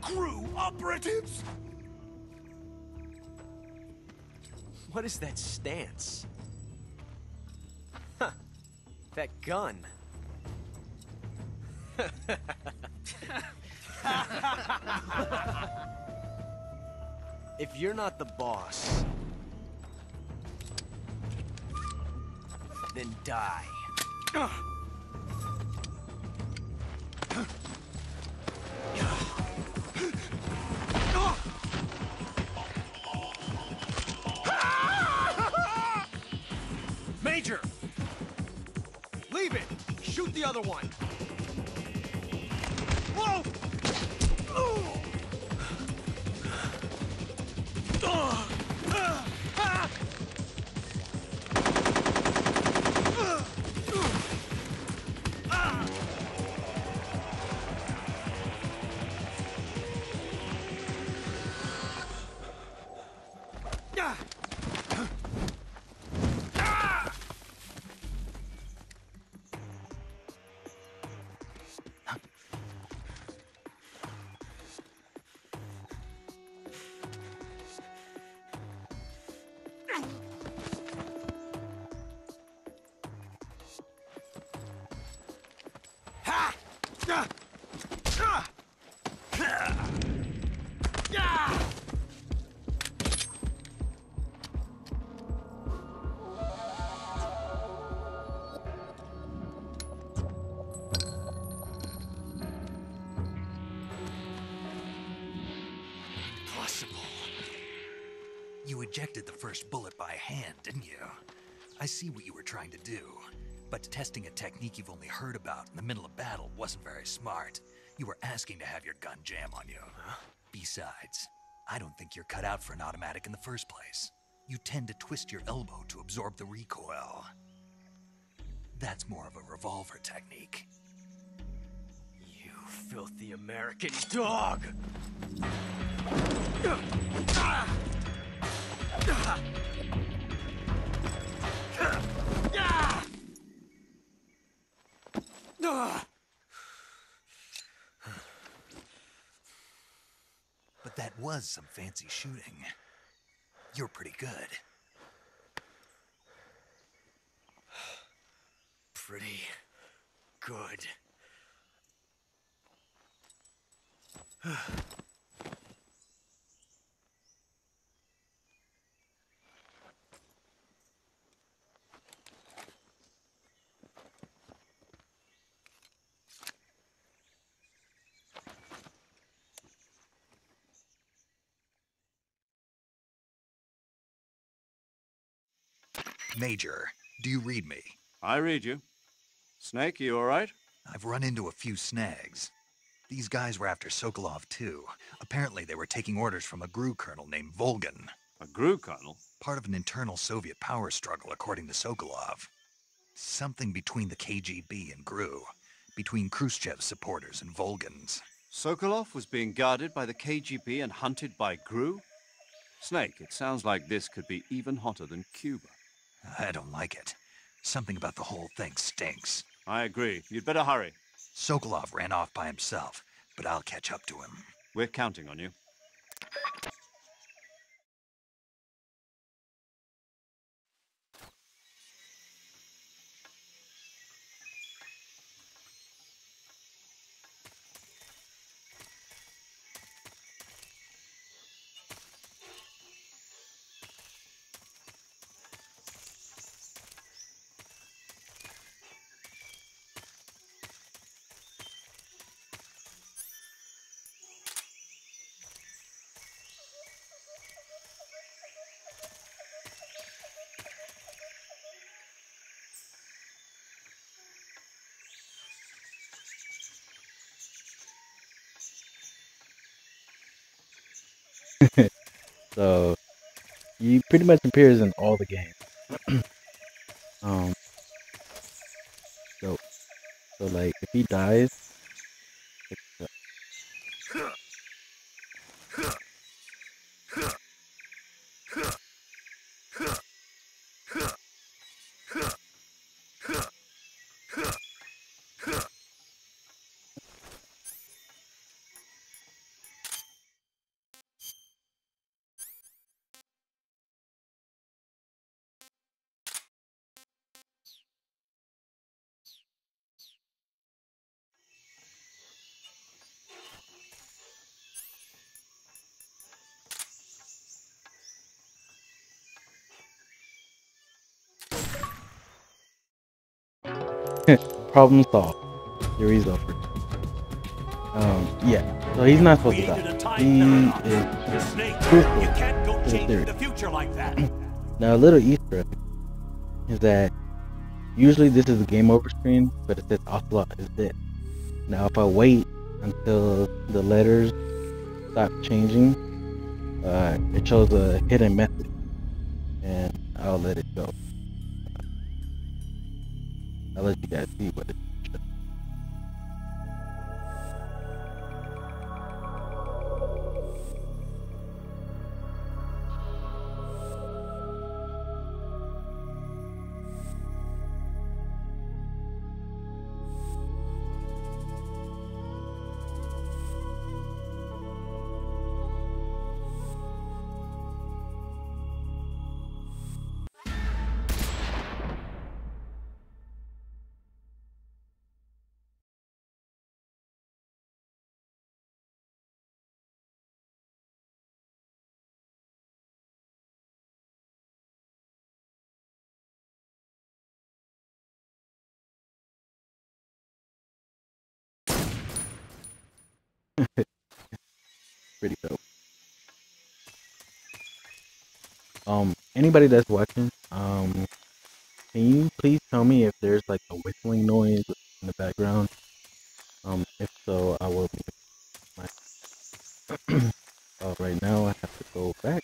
Crew operatives! What is that stance? Huh. That gun. If you're not the boss, then die. Major! Leave it! Shoot the other one! Whoa! Impossible. You ejected the first bullet by hand, didn't you? I see what you were trying to do. But testing a technique you've only heard about in the middle of battle wasn't very smart. You were asking to have your gun jam on you. Huh? Besides, I don't think you're cut out for an automatic in the first place. You tend to twist your elbow to absorb the recoil. That's more of a revolver technique. You filthy American dog! But that was some fancy shooting. You're pretty good. Pretty good. Major, do you read me? I read you. Snake, you all right? I've run into a few snags. These guys were after Sokolov too. Apparently they were taking orders from a GRU colonel named Volgan. A GRU colonel? Part of an internal Soviet power struggle, according to Sokolov. Something between the KGB and GRU. Between Khrushchev's supporters and Volgan's. Sokolov was being guarded by the KGB and hunted by GRU? Snake, it sounds like this could be even hotter than Cuba. I don't like it. Something about the whole thing stinks. I agree. You'd better hurry. Sokolov ran off by himself, but I'll catch up to him. We're counting on you. So he pretty much appears in all the games. The So like if he dies, problem solved. Series over. Yeah. So he's not supposed to die. He is truthful to the theory. Now, a little Easter egg is that usually this is a game over screen, but it says Ocelot is dead. Now, if I wait until the letters stop changing, it shows a hidden message, and I'll let it go. I'll let you guys see what it shows. Pretty dope. Anybody that's watching, can you please tell me if there's like a whistling noise in the background? If so, I will mute my. Right now, I have to go back.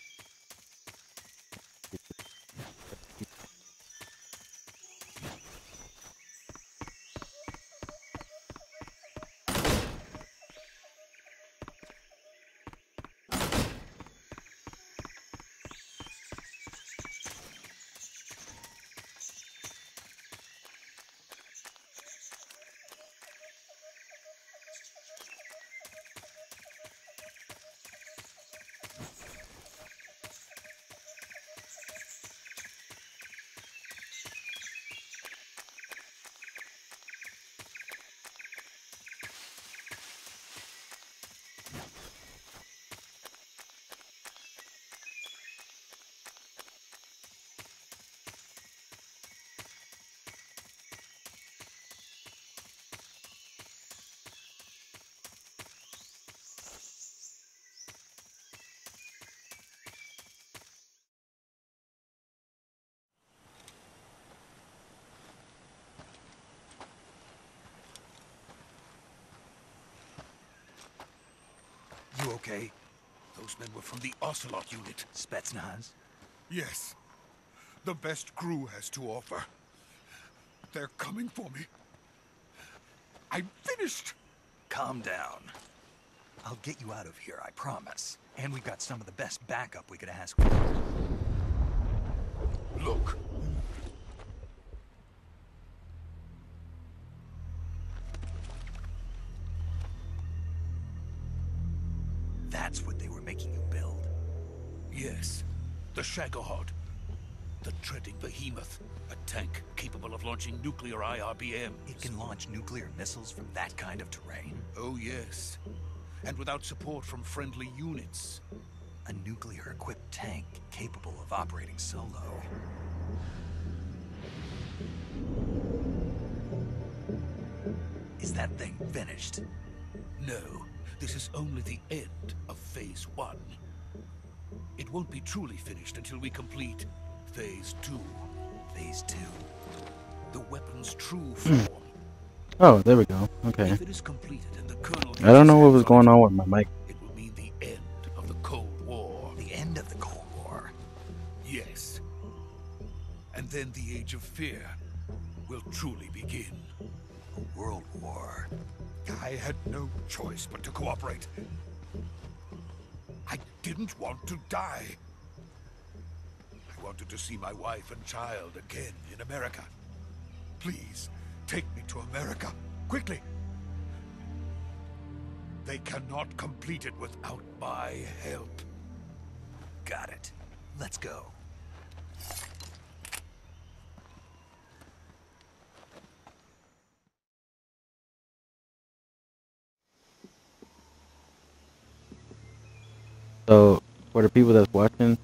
You okay? Those men were from the Ocelot unit. Spetsnaz? Yes. The best Gru has to offer. They're coming for me. I'm finished! Calm down. I'll get you out of here, I promise. And we've got some of the best backup we could ask for. Look. That's what they were making you build? Yes. The Shagohod. The treading behemoth. A tank capable of launching nuclear IRBMs. It can launch nuclear missiles from that kind of terrain? Oh, yes. And without support from friendly units. A nuclear-equipped tank capable of operating solo. Is that thing finished? No. This is only the end of Phase 1. It won't be truly finished until we complete Phase 2. Phase 2? The weapon's true form. Oh, there we go. Okay. If it is completed and the Colonel I don't know what was going on with my mic. It will mean the end of the Cold War. The end of the Cold War? Yes. And then the Age of Fear will truly begin. A world war. I had no choice but to cooperate. I didn't want to die. I wanted to see my wife and child again in America. Please, take me to America, quickly. They cannot complete it without my help. Got it. Let's go. So, for the people that's watching,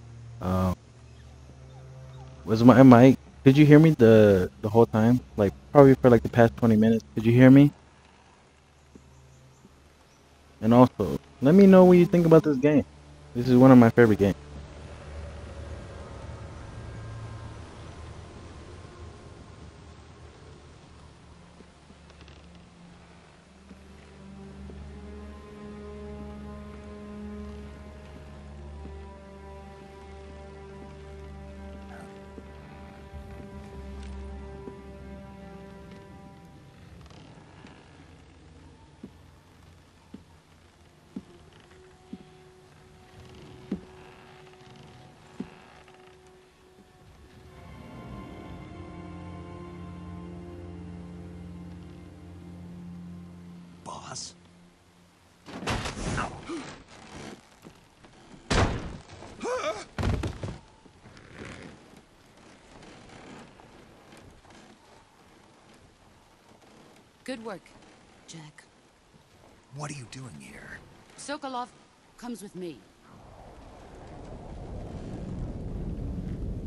was my mic? Could you hear me the whole time? Like probably for like the past 20 minutes. Could you hear me? And also, let me know what you think about this game. This is one of my favorite games. Boss? Good work, Jack. What are you doing here? Sokolov comes with me.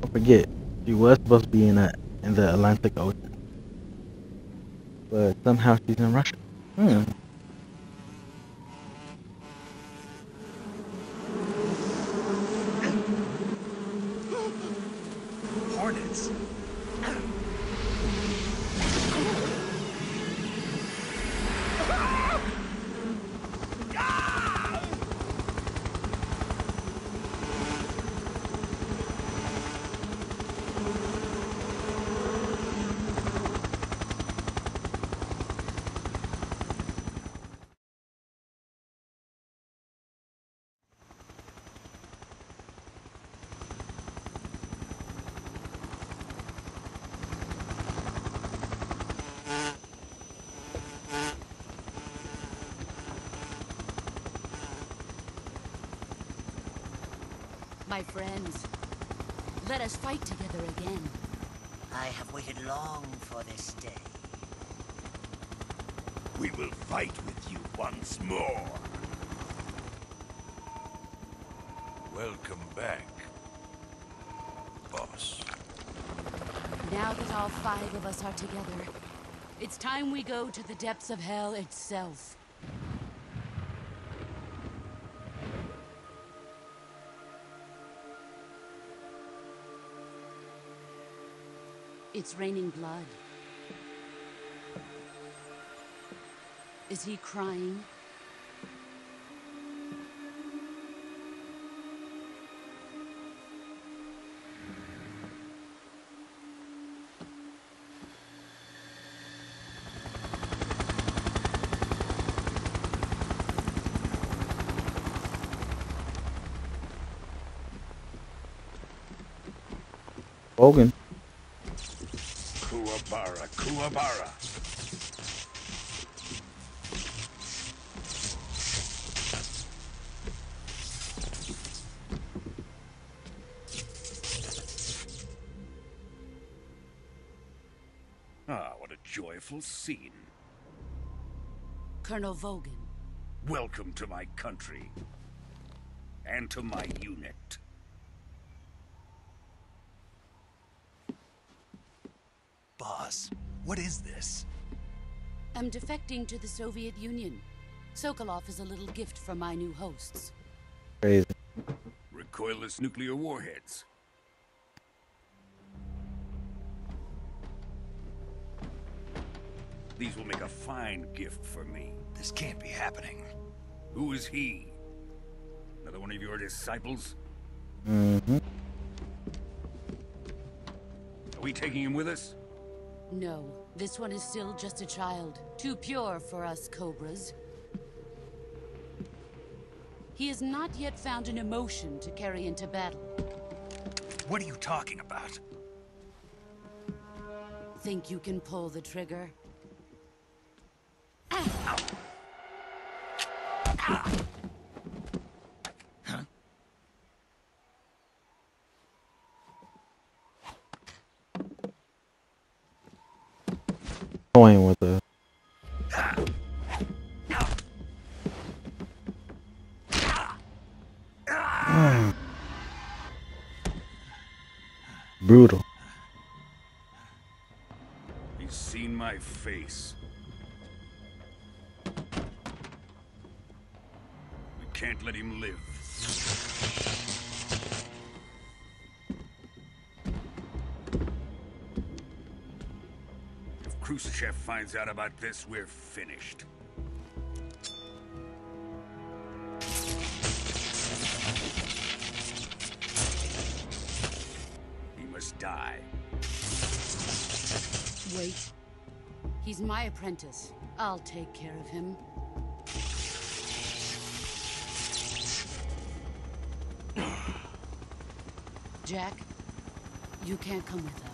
Don't forget, she was supposed to be in the Atlantic Ocean, but somehow she's in Russia. Hornets. My friends, let us fight together again. I have waited long for this day. We will fight with you once more. Welcome back, boss. Now that all 5 of us are together, it's time we go to the depths of hell itself. It's raining blood. Is he crying? Hogan. Kuwabara, Kuwabara. Ah, what a joyful scene. Colonel Vogan. Welcome to my country. And to my unit. Boss, what is this? I'm defecting to the Soviet Union. Sokolov is a little gift from my new hosts. Crazy. Recoilless nuclear warheads. These will make a fine gift for me. This can't be happening. Who is he? Another one of your disciples? Mm-hmm. Are we taking him with us? No, this one is still just a child. Too pure for us Cobras. He has not yet found an emotion to carry into battle. What are you talking about? Think you can pull the trigger? Toying with a brutal. He's seen my face. We can't let him live. If Khrushchev finds out about this, we're finished. He must die. Wait. He's my apprentice. I'll take care of him. Jack, you can't come with us.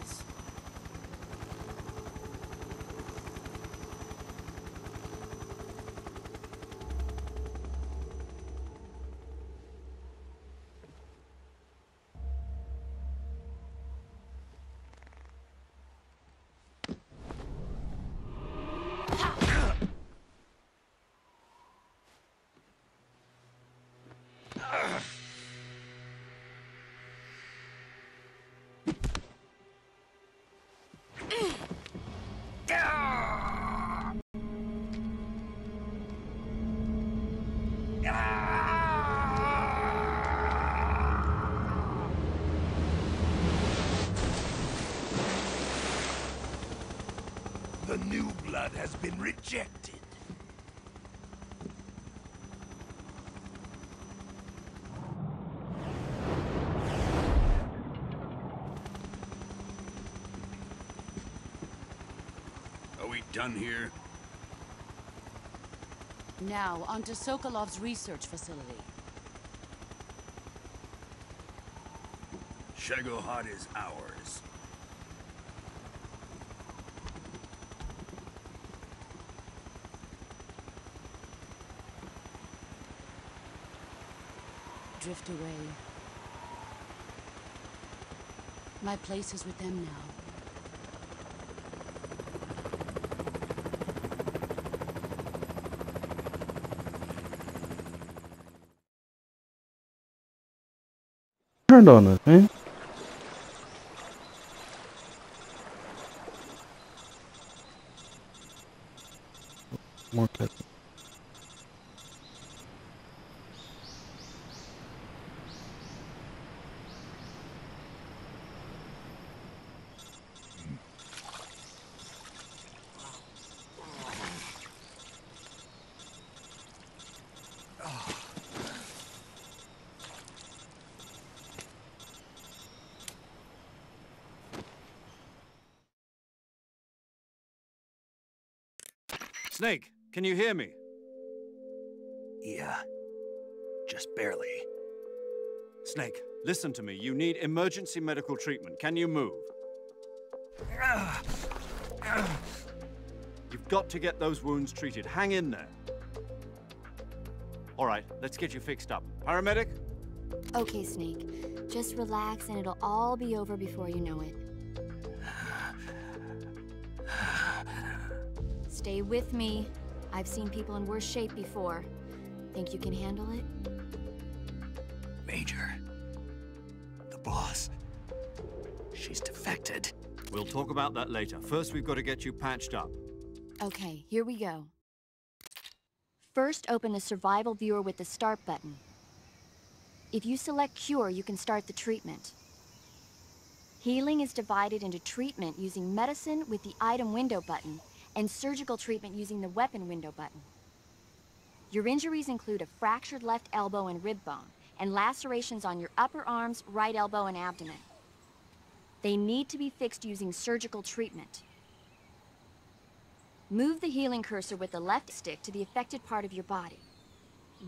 The new blood has been rejected. Are we done here? Now, onto Sokolov's research facility. Shagohod is ours. Drift away. My place is with them now. Turned on us, man. More cuts. Snake, can you hear me? Yeah. Just barely. Snake, listen to me. You need emergency medical treatment. Can you move? You've got to get those wounds treated. Hang in there. All right, let's get you fixed up. Paramedic? Okay, Snake. Just relax and it'll all be over before you know it. Stay with me. I've seen people in worse shape before. Think you can handle it? Major. The boss. She's defected. We'll talk about that later. First, we've got to get you patched up. Okay, here we go. First, open the survival viewer with the start button. If you select cure, you can start the treatment. Healing is divided into treatment using medicine with the item window button and surgical treatment using the weapon window button. Your injuries include a fractured left elbow and rib bone, and lacerations on your upper arms, right elbow, and abdomen. They need to be fixed using surgical treatment. Move the healing cursor with the left stick to the affected part of your body.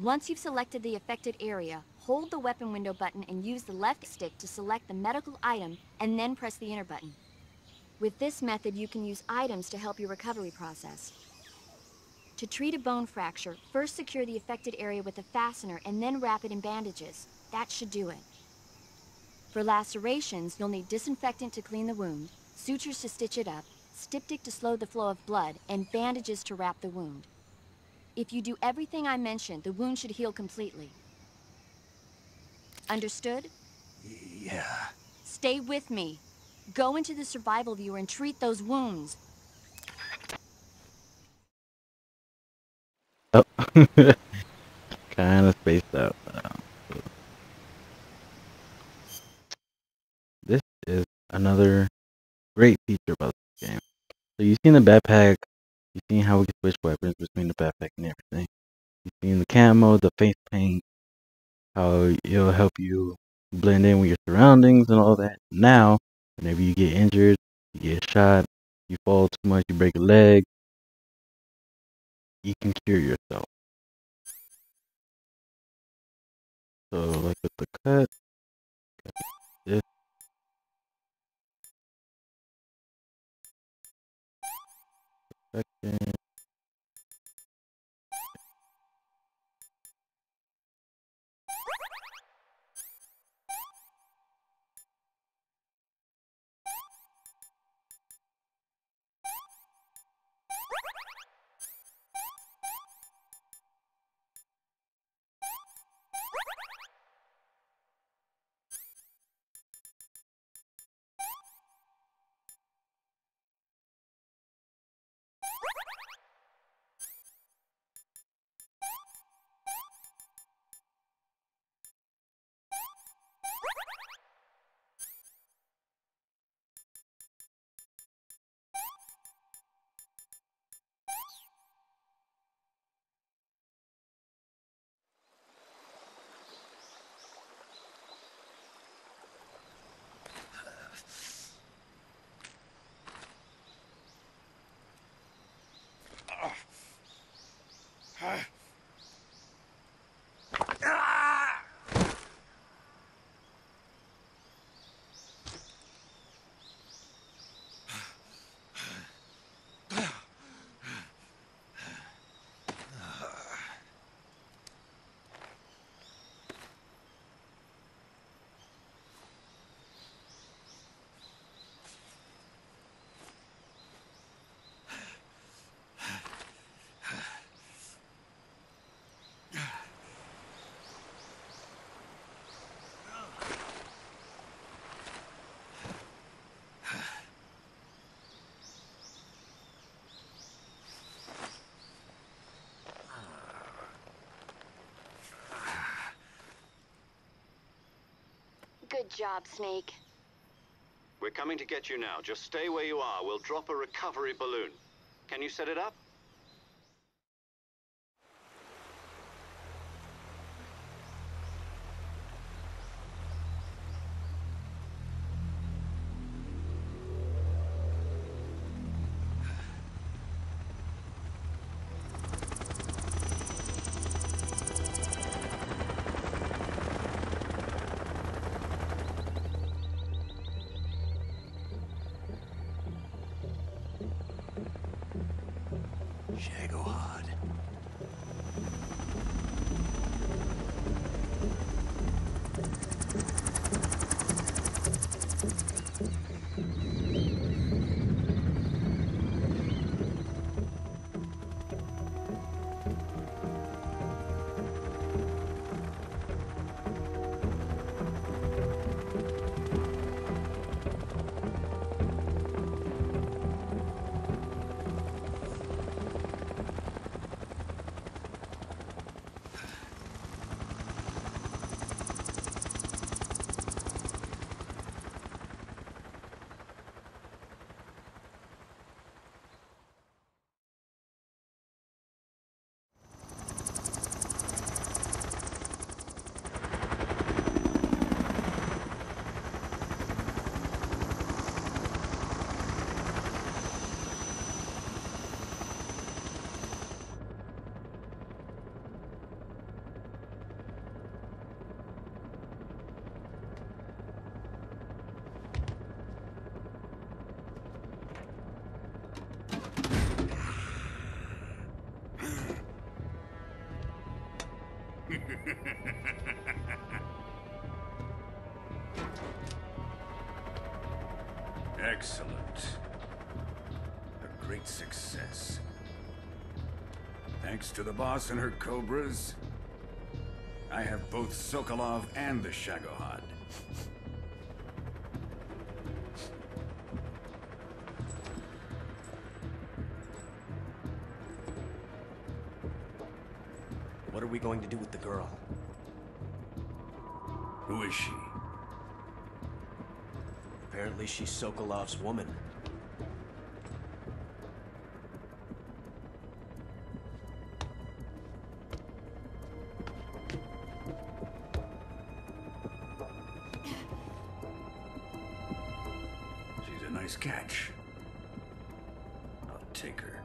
Once you've selected the affected area, hold the weapon window button and use the left stick to select the medical item and then press the enter button. With this method, you can use items to help your recovery process. To treat a bone fracture, first secure the affected area with a fastener and then wrap it in bandages. That should do it. For lacerations, you'll need disinfectant to clean the wound, sutures to stitch it up, styptic to slow the flow of blood, and bandages to wrap the wound. If you do everything I mentioned, the wound should heal completely. Understood? Yeah. Stay with me. Go into the survival viewer and treat those wounds. Oh, kind of spaced out. This is another great feature about this game. So you've seen the backpack, you've seen how we can switch weapons between the backpack and everything. You've seen the camo, the face paint, how it'll help you blend in with your surroundings and all that. Now, whenever you get injured, you get shot, you fall too much, you break a leg, you can cure yourself. So, like with the cut, this section. Good job, Snake. We're coming to get you now. Just stay where you are. We'll drop a recovery balloon. Can you set it up? Shagohod. Excellent. A great success. Thanks to the boss and her cobras, I have both Sokolov and the Shagohod. What are we going to do with the girl? Who is she? Apparently she's Sokolov's woman. She's a nice catch. I'll take her.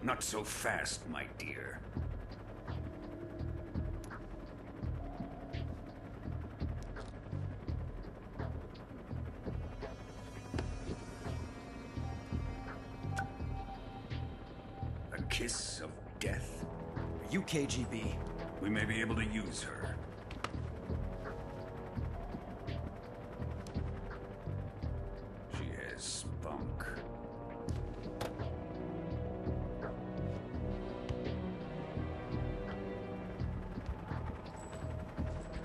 Not so fast, my dear. A kiss of death? Are you KGB? We may be able to use her. She has spunk.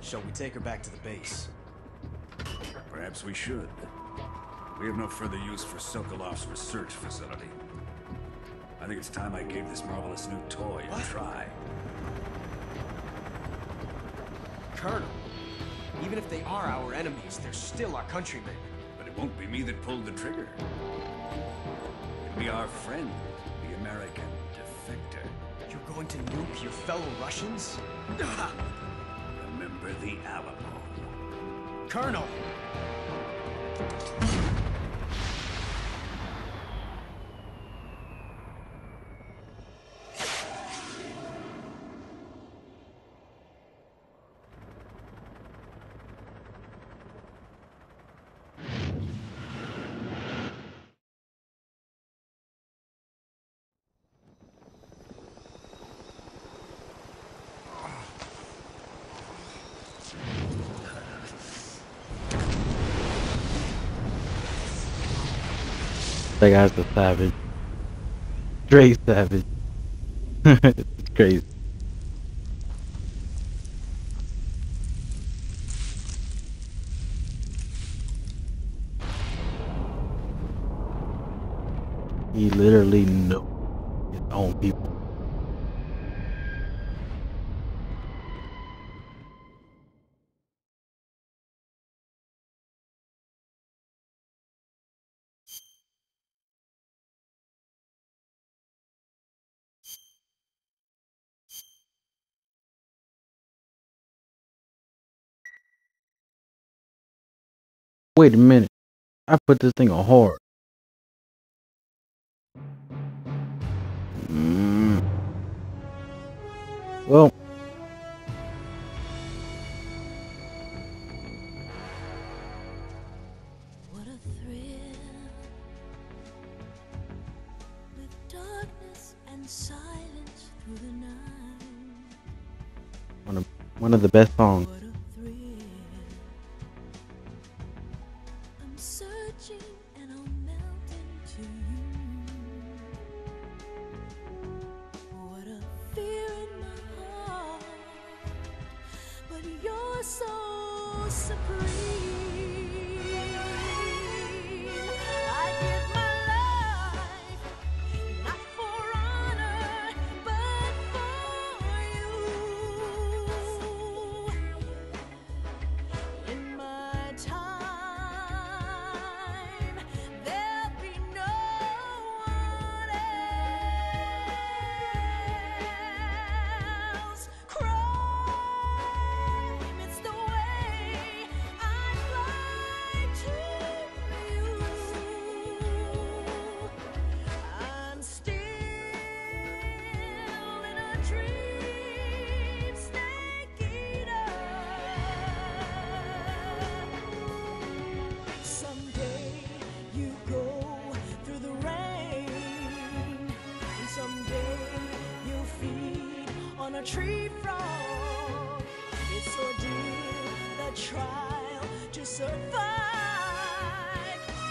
Shall we take her back to the base? Perhaps we should. We have no further use for Sokolov's research facility. I think it's time I gave this marvelous new toy a try. Colonel, even if they are our enemies, they're still our countrymen. But it won't be me that pulled the trigger. It'll be our friend, the American defector. You're going to nuke your fellow Russians? Remember the Alamo. Colonel! That guy's a savage. Straight savage. It's crazy. He literally knows his own people. Wait a minute. I put this thing on hard. Well, what a thrill with darkness and silence through the night. one of the best songs. What a thrill. I'm searching and I'll melt into you. What a fear in my heart, but you're so supreme. I give my life not for honor, but for you. In my time, there'll be no one else. Crime, it's the way I a tree frog. It's ordeal, the trial to survive.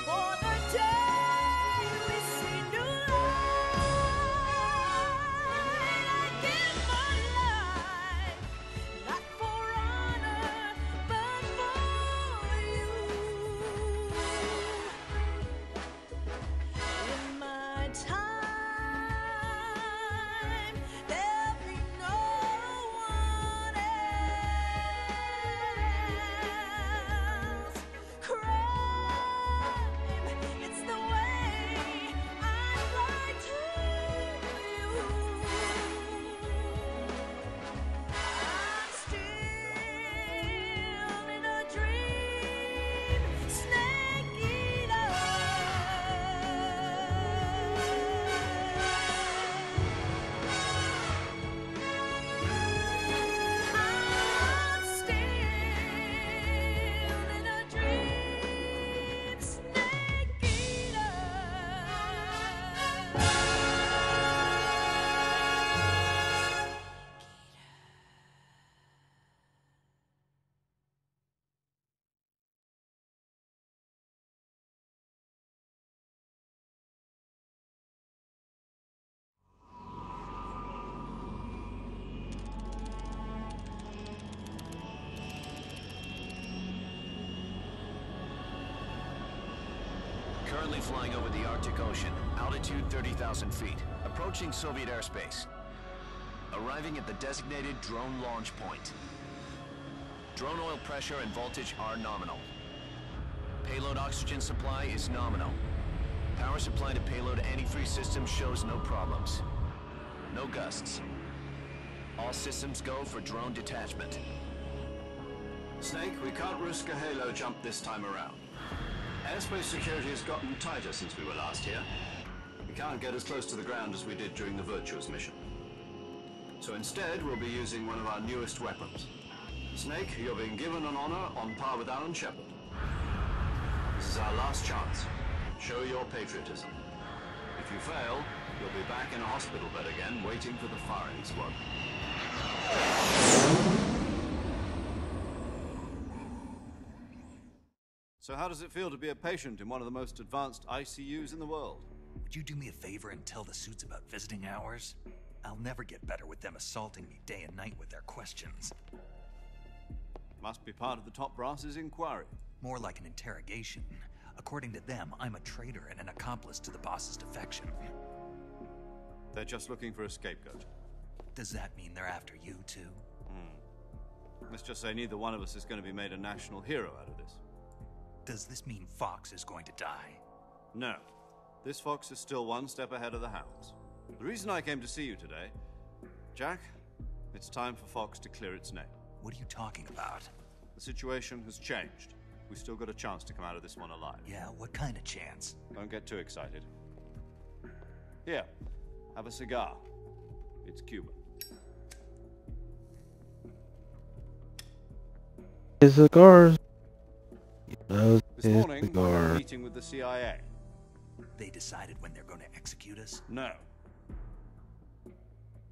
For the day we see new light, I give my life, not for honor, but for you. In my time, there'll be no one else. Crime, it's the way I lie to you. I'm still in a dream, snake eater. I'm still in a dream, snake eater. Currently flying over the Arctic Ocean, altitude 30,000 feet, approaching Soviet airspace. Arriving at the designated drone launch point. Drone oil pressure and voltage are nominal. Payload oxygen supply is nominal. Power supply to payload antifreeze system shows no problems. No gusts. All systems go for drone detachment. Snake, we can't risk a halo jump this time around. Airspace security has gotten tighter since we were last here. We can't get as close to the ground as we did during the Virtuous mission. So instead, we'll be using one of our newest weapons. Snake, you're being given an honor on par with Alan Shepard. This is our last chance. Show your patriotism. If you fail, you'll be back in a hospital bed again, waiting for the firing squad. So how does it feel to be a patient in one of the most advanced ICUs in the world? Would you do me a favor and tell the suits about visiting hours? I'll never get better with them assaulting me day and night with their questions. Must be part of the top brass's inquiry. More like an interrogation. According to them, I'm a traitor and an accomplice to the boss's defection. They're just looking for a scapegoat. Does that mean they're after you, too? Let's just say neither one of us is going to be made a national hero out of this. Does this mean Fox is going to die? No. This fox is still one step ahead of the hounds. The reason I came to see you today, Jack, it's time for Fox to clear its name. What are you talking about? The situation has changed. We've still got a chance to come out of this one alive. Yeah, what kind of chance? Don't get too excited. Here, have a cigar. It's Cuban. His cigars. This morning, I had a meeting with the CIA. They decided when they're going to execute us? No.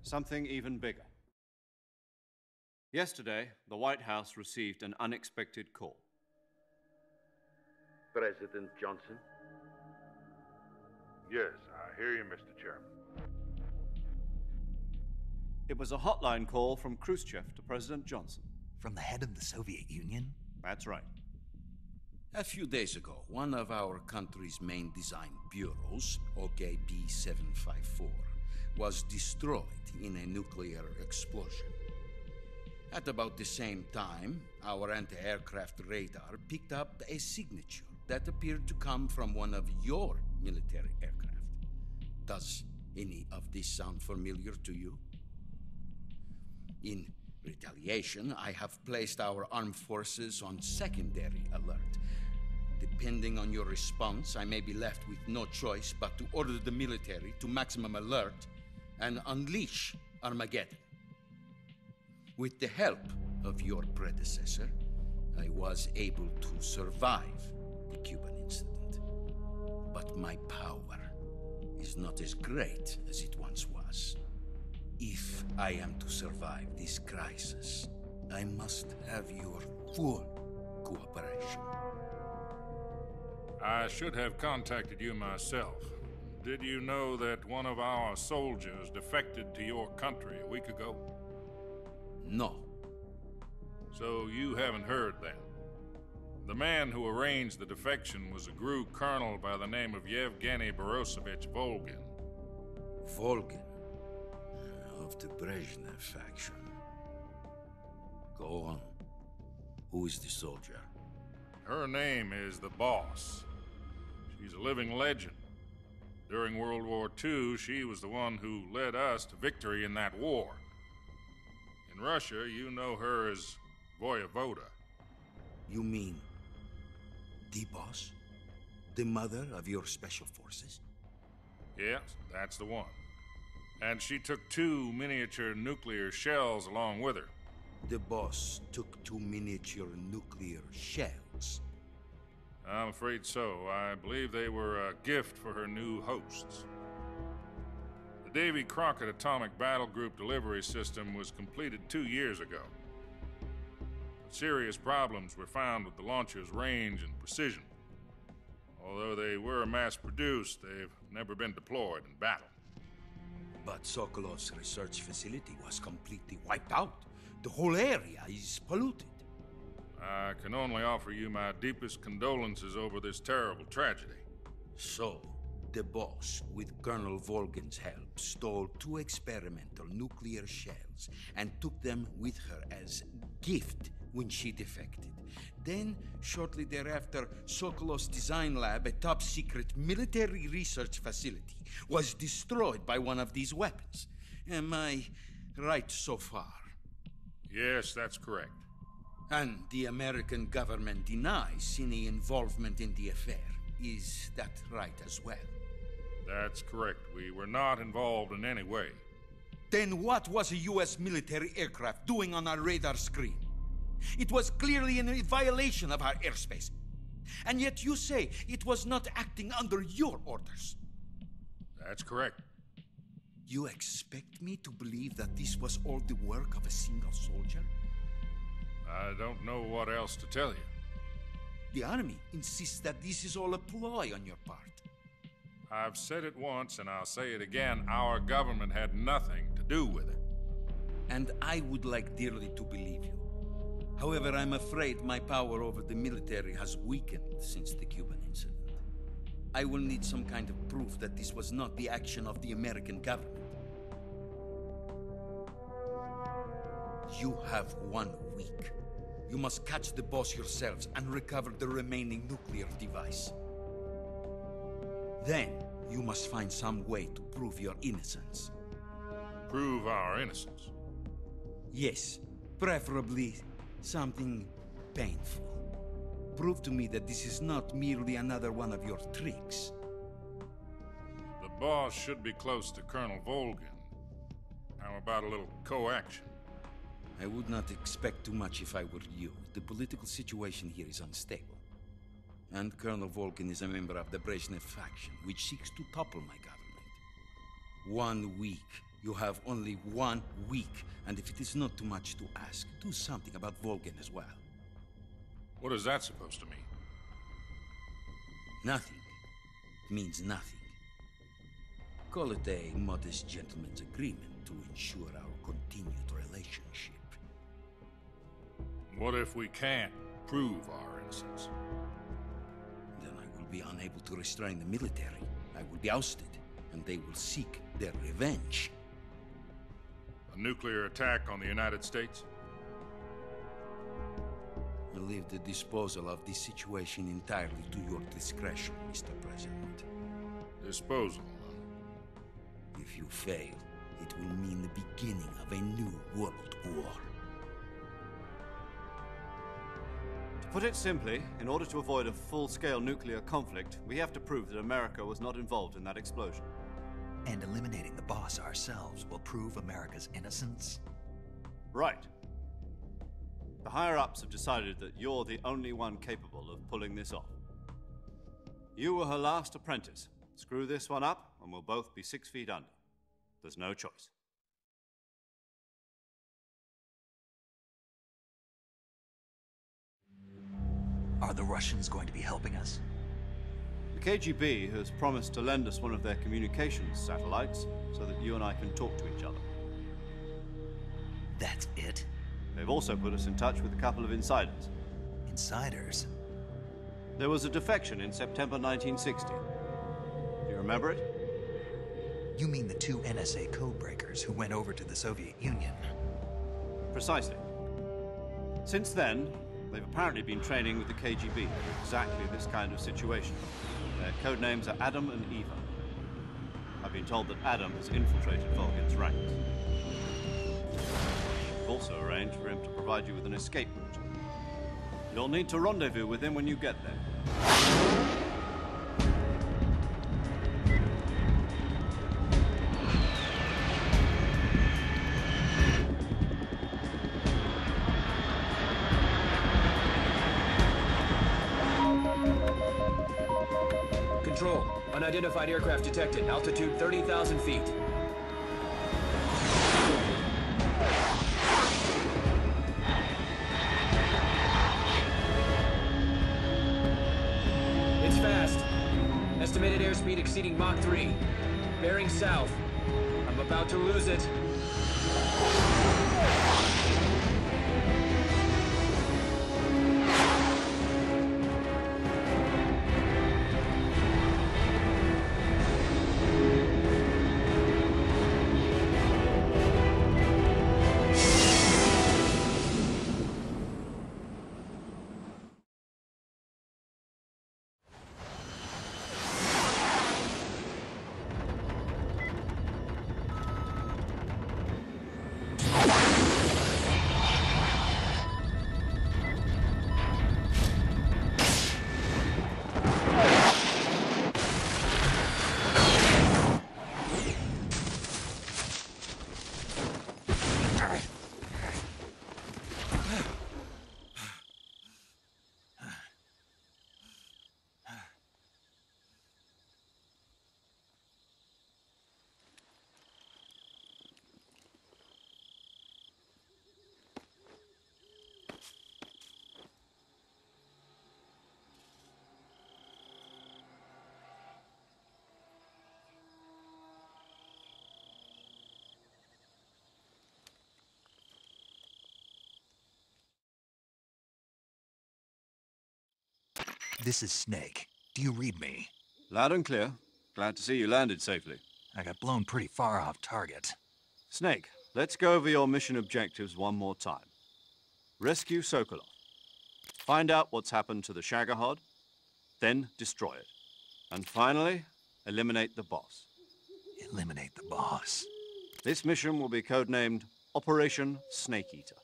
Something even bigger. Yesterday, the White House received an unexpected call. President Johnson? Yes, I hear you, Mr. Chairman. It was a hotline call from Khrushchev to President Johnson. From the head of the Soviet Union? That's right. A few days ago, one of our country's main design bureaus, OKB 754, was destroyed in a nuclear explosion. At about the same time, our anti-aircraft radar picked up a signature that appeared to come from one of your military aircraft. Does any of this sound familiar to you? In retaliation, I have placed our armed forces on secondary alert. Depending on your response, I may be left with no choice but to order the military to maximum alert and unleash Armageddon. With the help of your predecessor, I was able to survive the Cuban incident. But my power is not as great as it once was. If I am to survive this crisis, I must have your full cooperation. I should have contacted you myself. Did you know that one of our soldiers defected to your country a week ago? No. So you haven't heard then. The man who arranged the defection was a GRU colonel by the name of Yevgeny Borosovich Volgin. Volgin? Of the Brezhnev faction. Go on. Who is the soldier? Her name is the Boss. She's a living legend. During World War II, she was the one who led us to victory in that war. In Russia, you know her as Voyevoda. You mean the Boss? The mother of your special forces? Yes, that's the one. And she took 2 miniature nuclear shells along with her. The Boss took 2 miniature nuclear shells? I'm afraid so. I believe they were a gift for her new hosts. The Davy Crockett Atomic Battle Group delivery system was completed 2 years ago. Serious problems were found with the launcher's range and precision. Although they were mass-produced, they've never been deployed in battle. But Sokolov's research facility was completely wiped out. The whole area is polluted. I can only offer you my deepest condolences over this terrible tragedy. So, the Boss, with Colonel Volgin's help, stole 2 experimental nuclear shells and took them with her as gift when she defected. Then, shortly thereafter, Sokolov's design lab, a top-secret military research facility, was destroyed by one of these weapons. Am I right so far? Yes, that's correct. And the American government denies any involvement in the affair. Is that right as well? That's correct. We were not involved in any way. Then what was a U.S. military aircraft doing on our radar screen? It was clearly in violation of our airspace. And yet you say it was not acting under your orders. That's correct. You expect me to believe that this was all the work of a single soldier? I don't know what else to tell you. The army insists that this is all a ploy on your part. I've said it once and I'll say it again. Our government had nothing to do with it. And I would like dearly to believe you. However, I'm afraid my power over the military has weakened since the Cuban incident. I will need some kind of proof that this was not the action of the American government. You have 1 week. You must catch the Boss yourselves and recover the remaining nuclear device. Then, you must find some way to prove your innocence. Prove our innocence? Yes, preferably something painful. Prove to me that this is not merely another one of your tricks. The Boss should be close to Colonel Volgin. How about a little coaction? I would not expect too much if I were you. The political situation here is unstable. And Colonel Volgin is a member of the Brezhnev faction, which seeks to topple my government. 1 week. You have only 1 week. And if it is not too much to ask, do something about Volgin as well. What is that supposed to mean? Nothing. It means nothing. Call it a modest gentleman's agreement to ensure our continued relationship. What if we can't prove our innocence? Then I will be unable to restrain the military. I will be ousted, and they will seek their revenge. A nuclear attack on the United States? I leave the disposal of this situation entirely to your discretion, Mr. President. Disposal? If you fail, it will mean the beginning of a new world war. To put it simply, in order to avoid a full-scale nuclear conflict, we have to prove that America was not involved in that explosion. And eliminating the Boss ourselves will prove America's innocence? Right. The higher-ups have decided that you're the only one capable of pulling this off. You were her last apprentice. Screw this one up, and we'll both be 6 feet under. There's no choice. Are the Russians going to be helping us? The KGB has promised to lend us one of their communications satellites so that you and I can talk to each other. That's it? They've also put us in touch with a couple of insiders. Insiders? There was a defection in September 1960. Do you remember it? You mean the two NSA codebreakers who went over to the Soviet Union? Precisely. Since then, they've apparently been training with the KGB in exactly this kind of situation. Their code names are Adam and Eva. I've been told that Adam has infiltrated Volgin's ranks. We've also arranged for him to provide you with an escape route. You'll need to rendezvous with him when you get there. Control, unidentified aircraft detected. Altitude 30,000 feet. It's fast. Estimated airspeed exceeding Mach 3. Bearing south. I'm about to lose it. This is Snake. Do you read me? Loud and clear. Glad to see you landed safely. I got blown pretty far off target. Snake, let's go over your mission objectives one more time. Rescue Sokolov. Find out what's happened to the Shagohod, then destroy it. And finally, eliminate the boss. Eliminate the boss? This mission will be codenamed Operation Snake Eater.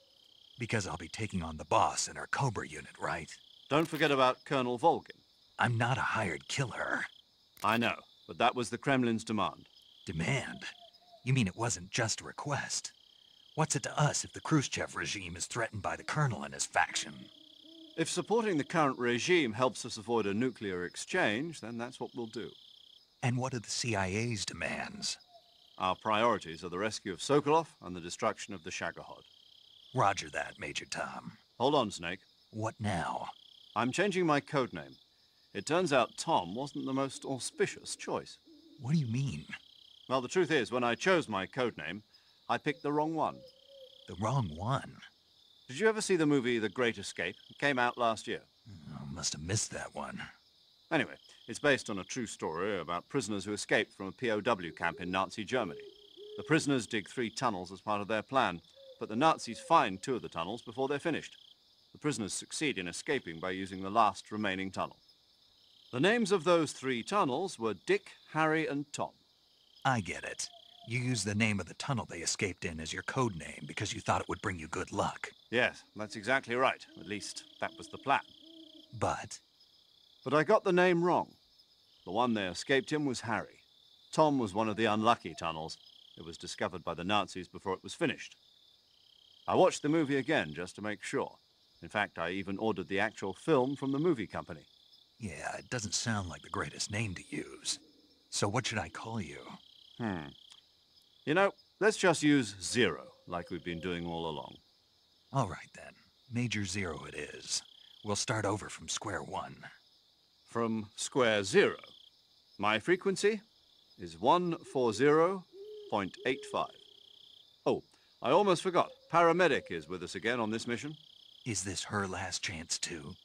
Because I'll be taking on the boss in our Cobra unit, right? Don't forget about Colonel Volgin. I'm not a hired killer. I know, but that was the Kremlin's demand. Demand? You mean it wasn't just a request? What's it to us if the Khrushchev regime is threatened by the Colonel and his faction? If supporting the current regime helps us avoid a nuclear exchange, then that's what we'll do. And what are the CIA's demands? Our priorities are the rescue of Sokolov and the destruction of the Shagohod. Roger that, Major Tom. Hold on, Snake. What now? I'm changing my codename. It turns out Tom wasn't the most auspicious choice. What do you mean? Well, the truth is, when I chose my codename, I picked the wrong one. The wrong one? Did you ever see the movie The Great Escape? It came out last year. Oh, must have missed that one. Anyway, it's based on a true story about prisoners who escaped from a POW camp in Nazi Germany. The prisoners dig 3 tunnels as part of their plan, but the Nazis find 2 of the tunnels before they're finished. The prisoners succeed in escaping by using the last remaining tunnel. The names of those 3 tunnels were Dick, Harry, and Tom. I get it. You used the name of the tunnel they escaped in as your code name because you thought it would bring you good luck. Yes, that's exactly right. At least, that was the plan. But I got the name wrong. The one they escaped in was Harry. Tom was one of the unlucky tunnels. It was discovered by the Nazis before it was finished. I watched the movie again just to make sure. In fact, I even ordered the actual film from the movie company. yeah, it doesn't sound like the greatest name to use. So what should I call you? You know, let's just use Zero, like we've been doing all along. All right then. Major Zero it is. We'll start over from square one. From square zero. My frequency is 140.85. Oh, I almost forgot. Paramedic is with us again on this mission. Is this her last chance too?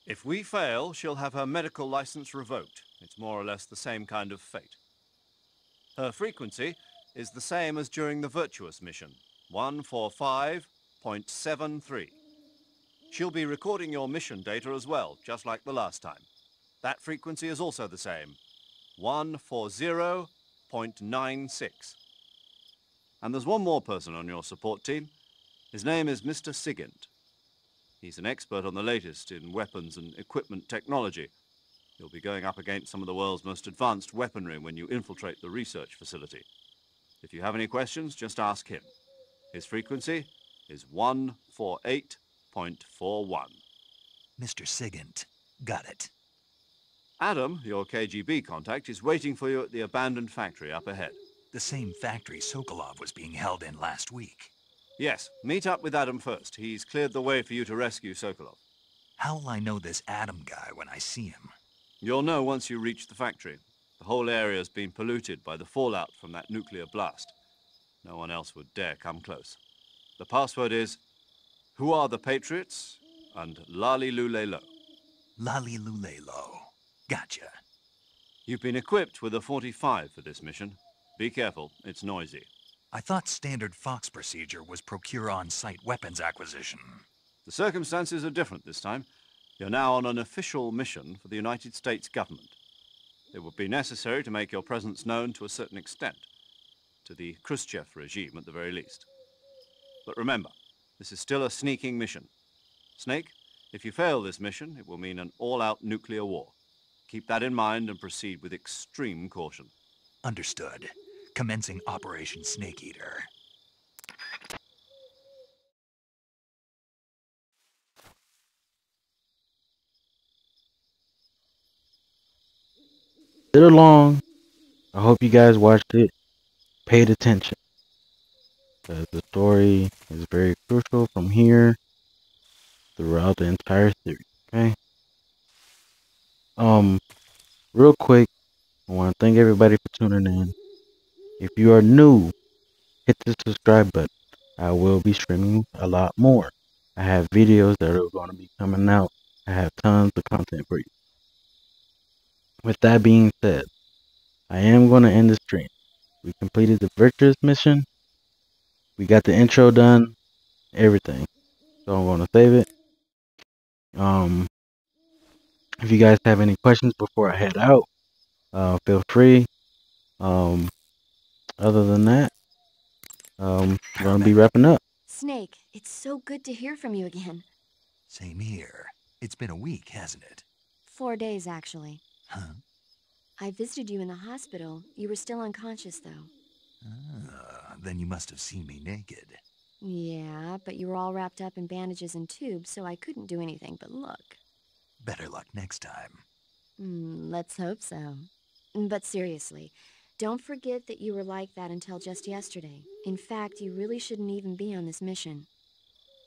If we fail, she'll have her medical license revoked. It's more or less the same kind of fate. Her frequency is the same as during the Virtuous mission, 145.73. She'll be recording your mission data as well, just like the last time. That frequency is also the same, 140.96. And there's one more person on your support team. His name is Mr. Sigint. He's an expert on the latest in weapons and equipment technology. You'll be going up against some of the world's most advanced weaponry when you infiltrate the research facility. If you have any questions, just ask him. His frequency is 148.41. Mr. Sigint. Got it. Adam, your KGB contact, is waiting for you at the abandoned factory up ahead. The same factory Sokolov was being held in last week. Yes, meet up with Adam first. He's cleared the way for you to rescue Sokolov. How will I know this Adam guy when I see him? You'll know once you reach the factory. The whole area's been polluted by the fallout from that nuclear blast. No one else would dare come close. The password is, "Who are the Patriots?" and Lali Lule Lo. Lali Lule Lo. Gotcha. You've been equipped with a 45 for this mission. Be careful, it's noisy. I thought standard Fox procedure was procure on-site weapons acquisition. The circumstances are different this time. You're now on an official mission for the United States government. It would be necessary to make your presence known to a certain extent, to the Khrushchev regime at the very least. But remember, this is still a sneaking mission. Snake, if you fail this mission, it will mean an all-out nuclear war. Keep that in mind and proceed with extreme caution. Understood. Commencing Operation Snake Eater. Bit long. I hope you guys watched it, paid attention, because the story is very crucial from here throughout the entire series. Okay. Real quick, I want to thank everybody for tuning in. If you are new, hit the subscribe button. I will be streaming a lot more. I have videos that are going to be coming out. I have tons of content for you. With that being said, I am going to end the stream. We completed the Virtuous mission. We got the intro done. Everything. So I'm going to save it. If you guys have any questions before I head out, feel free. Other than that, I'm going to be wrapping up. Snake, it's so good to hear from you again. Same here. It's been a week, hasn't it? 4 days, actually. Huh? I visited you in the hospital. You were still unconscious, though. Then you must have seen me naked. Yeah, but you were all wrapped up in bandages and tubes, so I couldn't do anything but look. Better luck next time. Let's hope so. But seriously, don't forget that you were like that until just yesterday. In fact, you really shouldn't even be on this mission.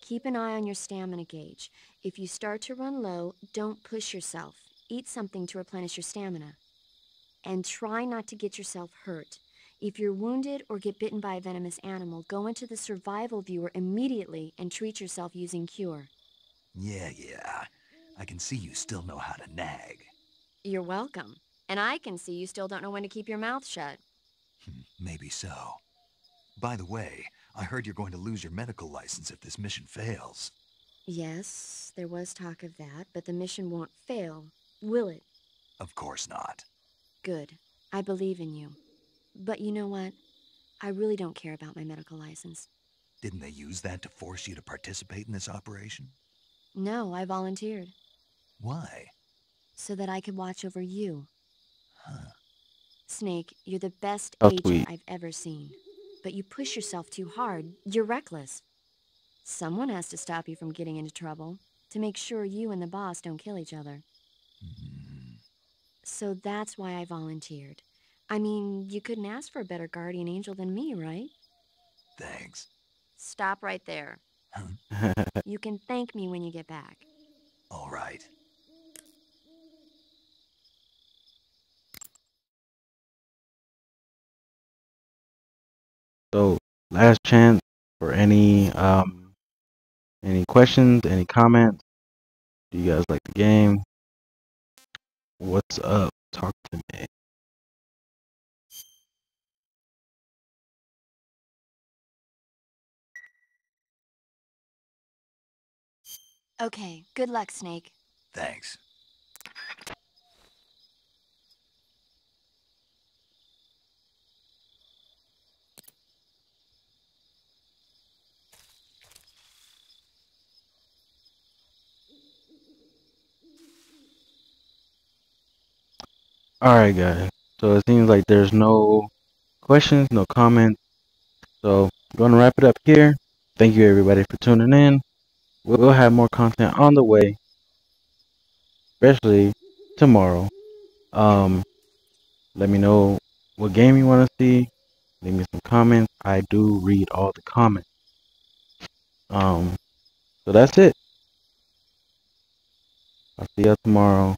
Keep an eye on your stamina gauge. If you start to run low, don't push yourself. Eat something to replenish your stamina. And try not to get yourself hurt. If you're wounded or get bitten by a venomous animal, go into the survival viewer immediately and treat yourself using Cure. Yeah. I can see you still know how to nag. You're welcome. And I can see you still don't know when to keep your mouth shut. Maybe so. By the way, I heard you're going to lose your medical license if this mission fails. Yes, there was talk of that, but the mission won't fail, will it? Of course not. Good. I believe in you. But you know what? I really don't care about my medical license. Didn't they use that to force you to participate in this operation? No, I volunteered. Why? So that I could watch over you. Huh. Snake, you're the best Oh, agent sweet. I've ever seen. But you push yourself too hard. You're reckless. Someone has to stop you from getting into trouble, to make sure you and the boss don't kill each other. So that's why I volunteered. I mean, you couldn't ask for a better guardian angel than me, right? Thanks. Stop right there. You can thank me when you get back. All right. So last chance for any questions, any comments. Do you guys like the game? What's up? Talk to me. Okay, good luck, Snake. Thanks. Alright guys. So it seems like there's no questions, no comments. So I'm gonna wrap it up here. Thank you everybody for tuning in. We'll have more content on the way, especially tomorrow. Let me know what game you want to see. Leave me some comments. I do read all the comments. So that's it. I'll see y'all tomorrow.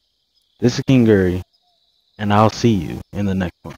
This is King Guri, and I'll see you in the next one.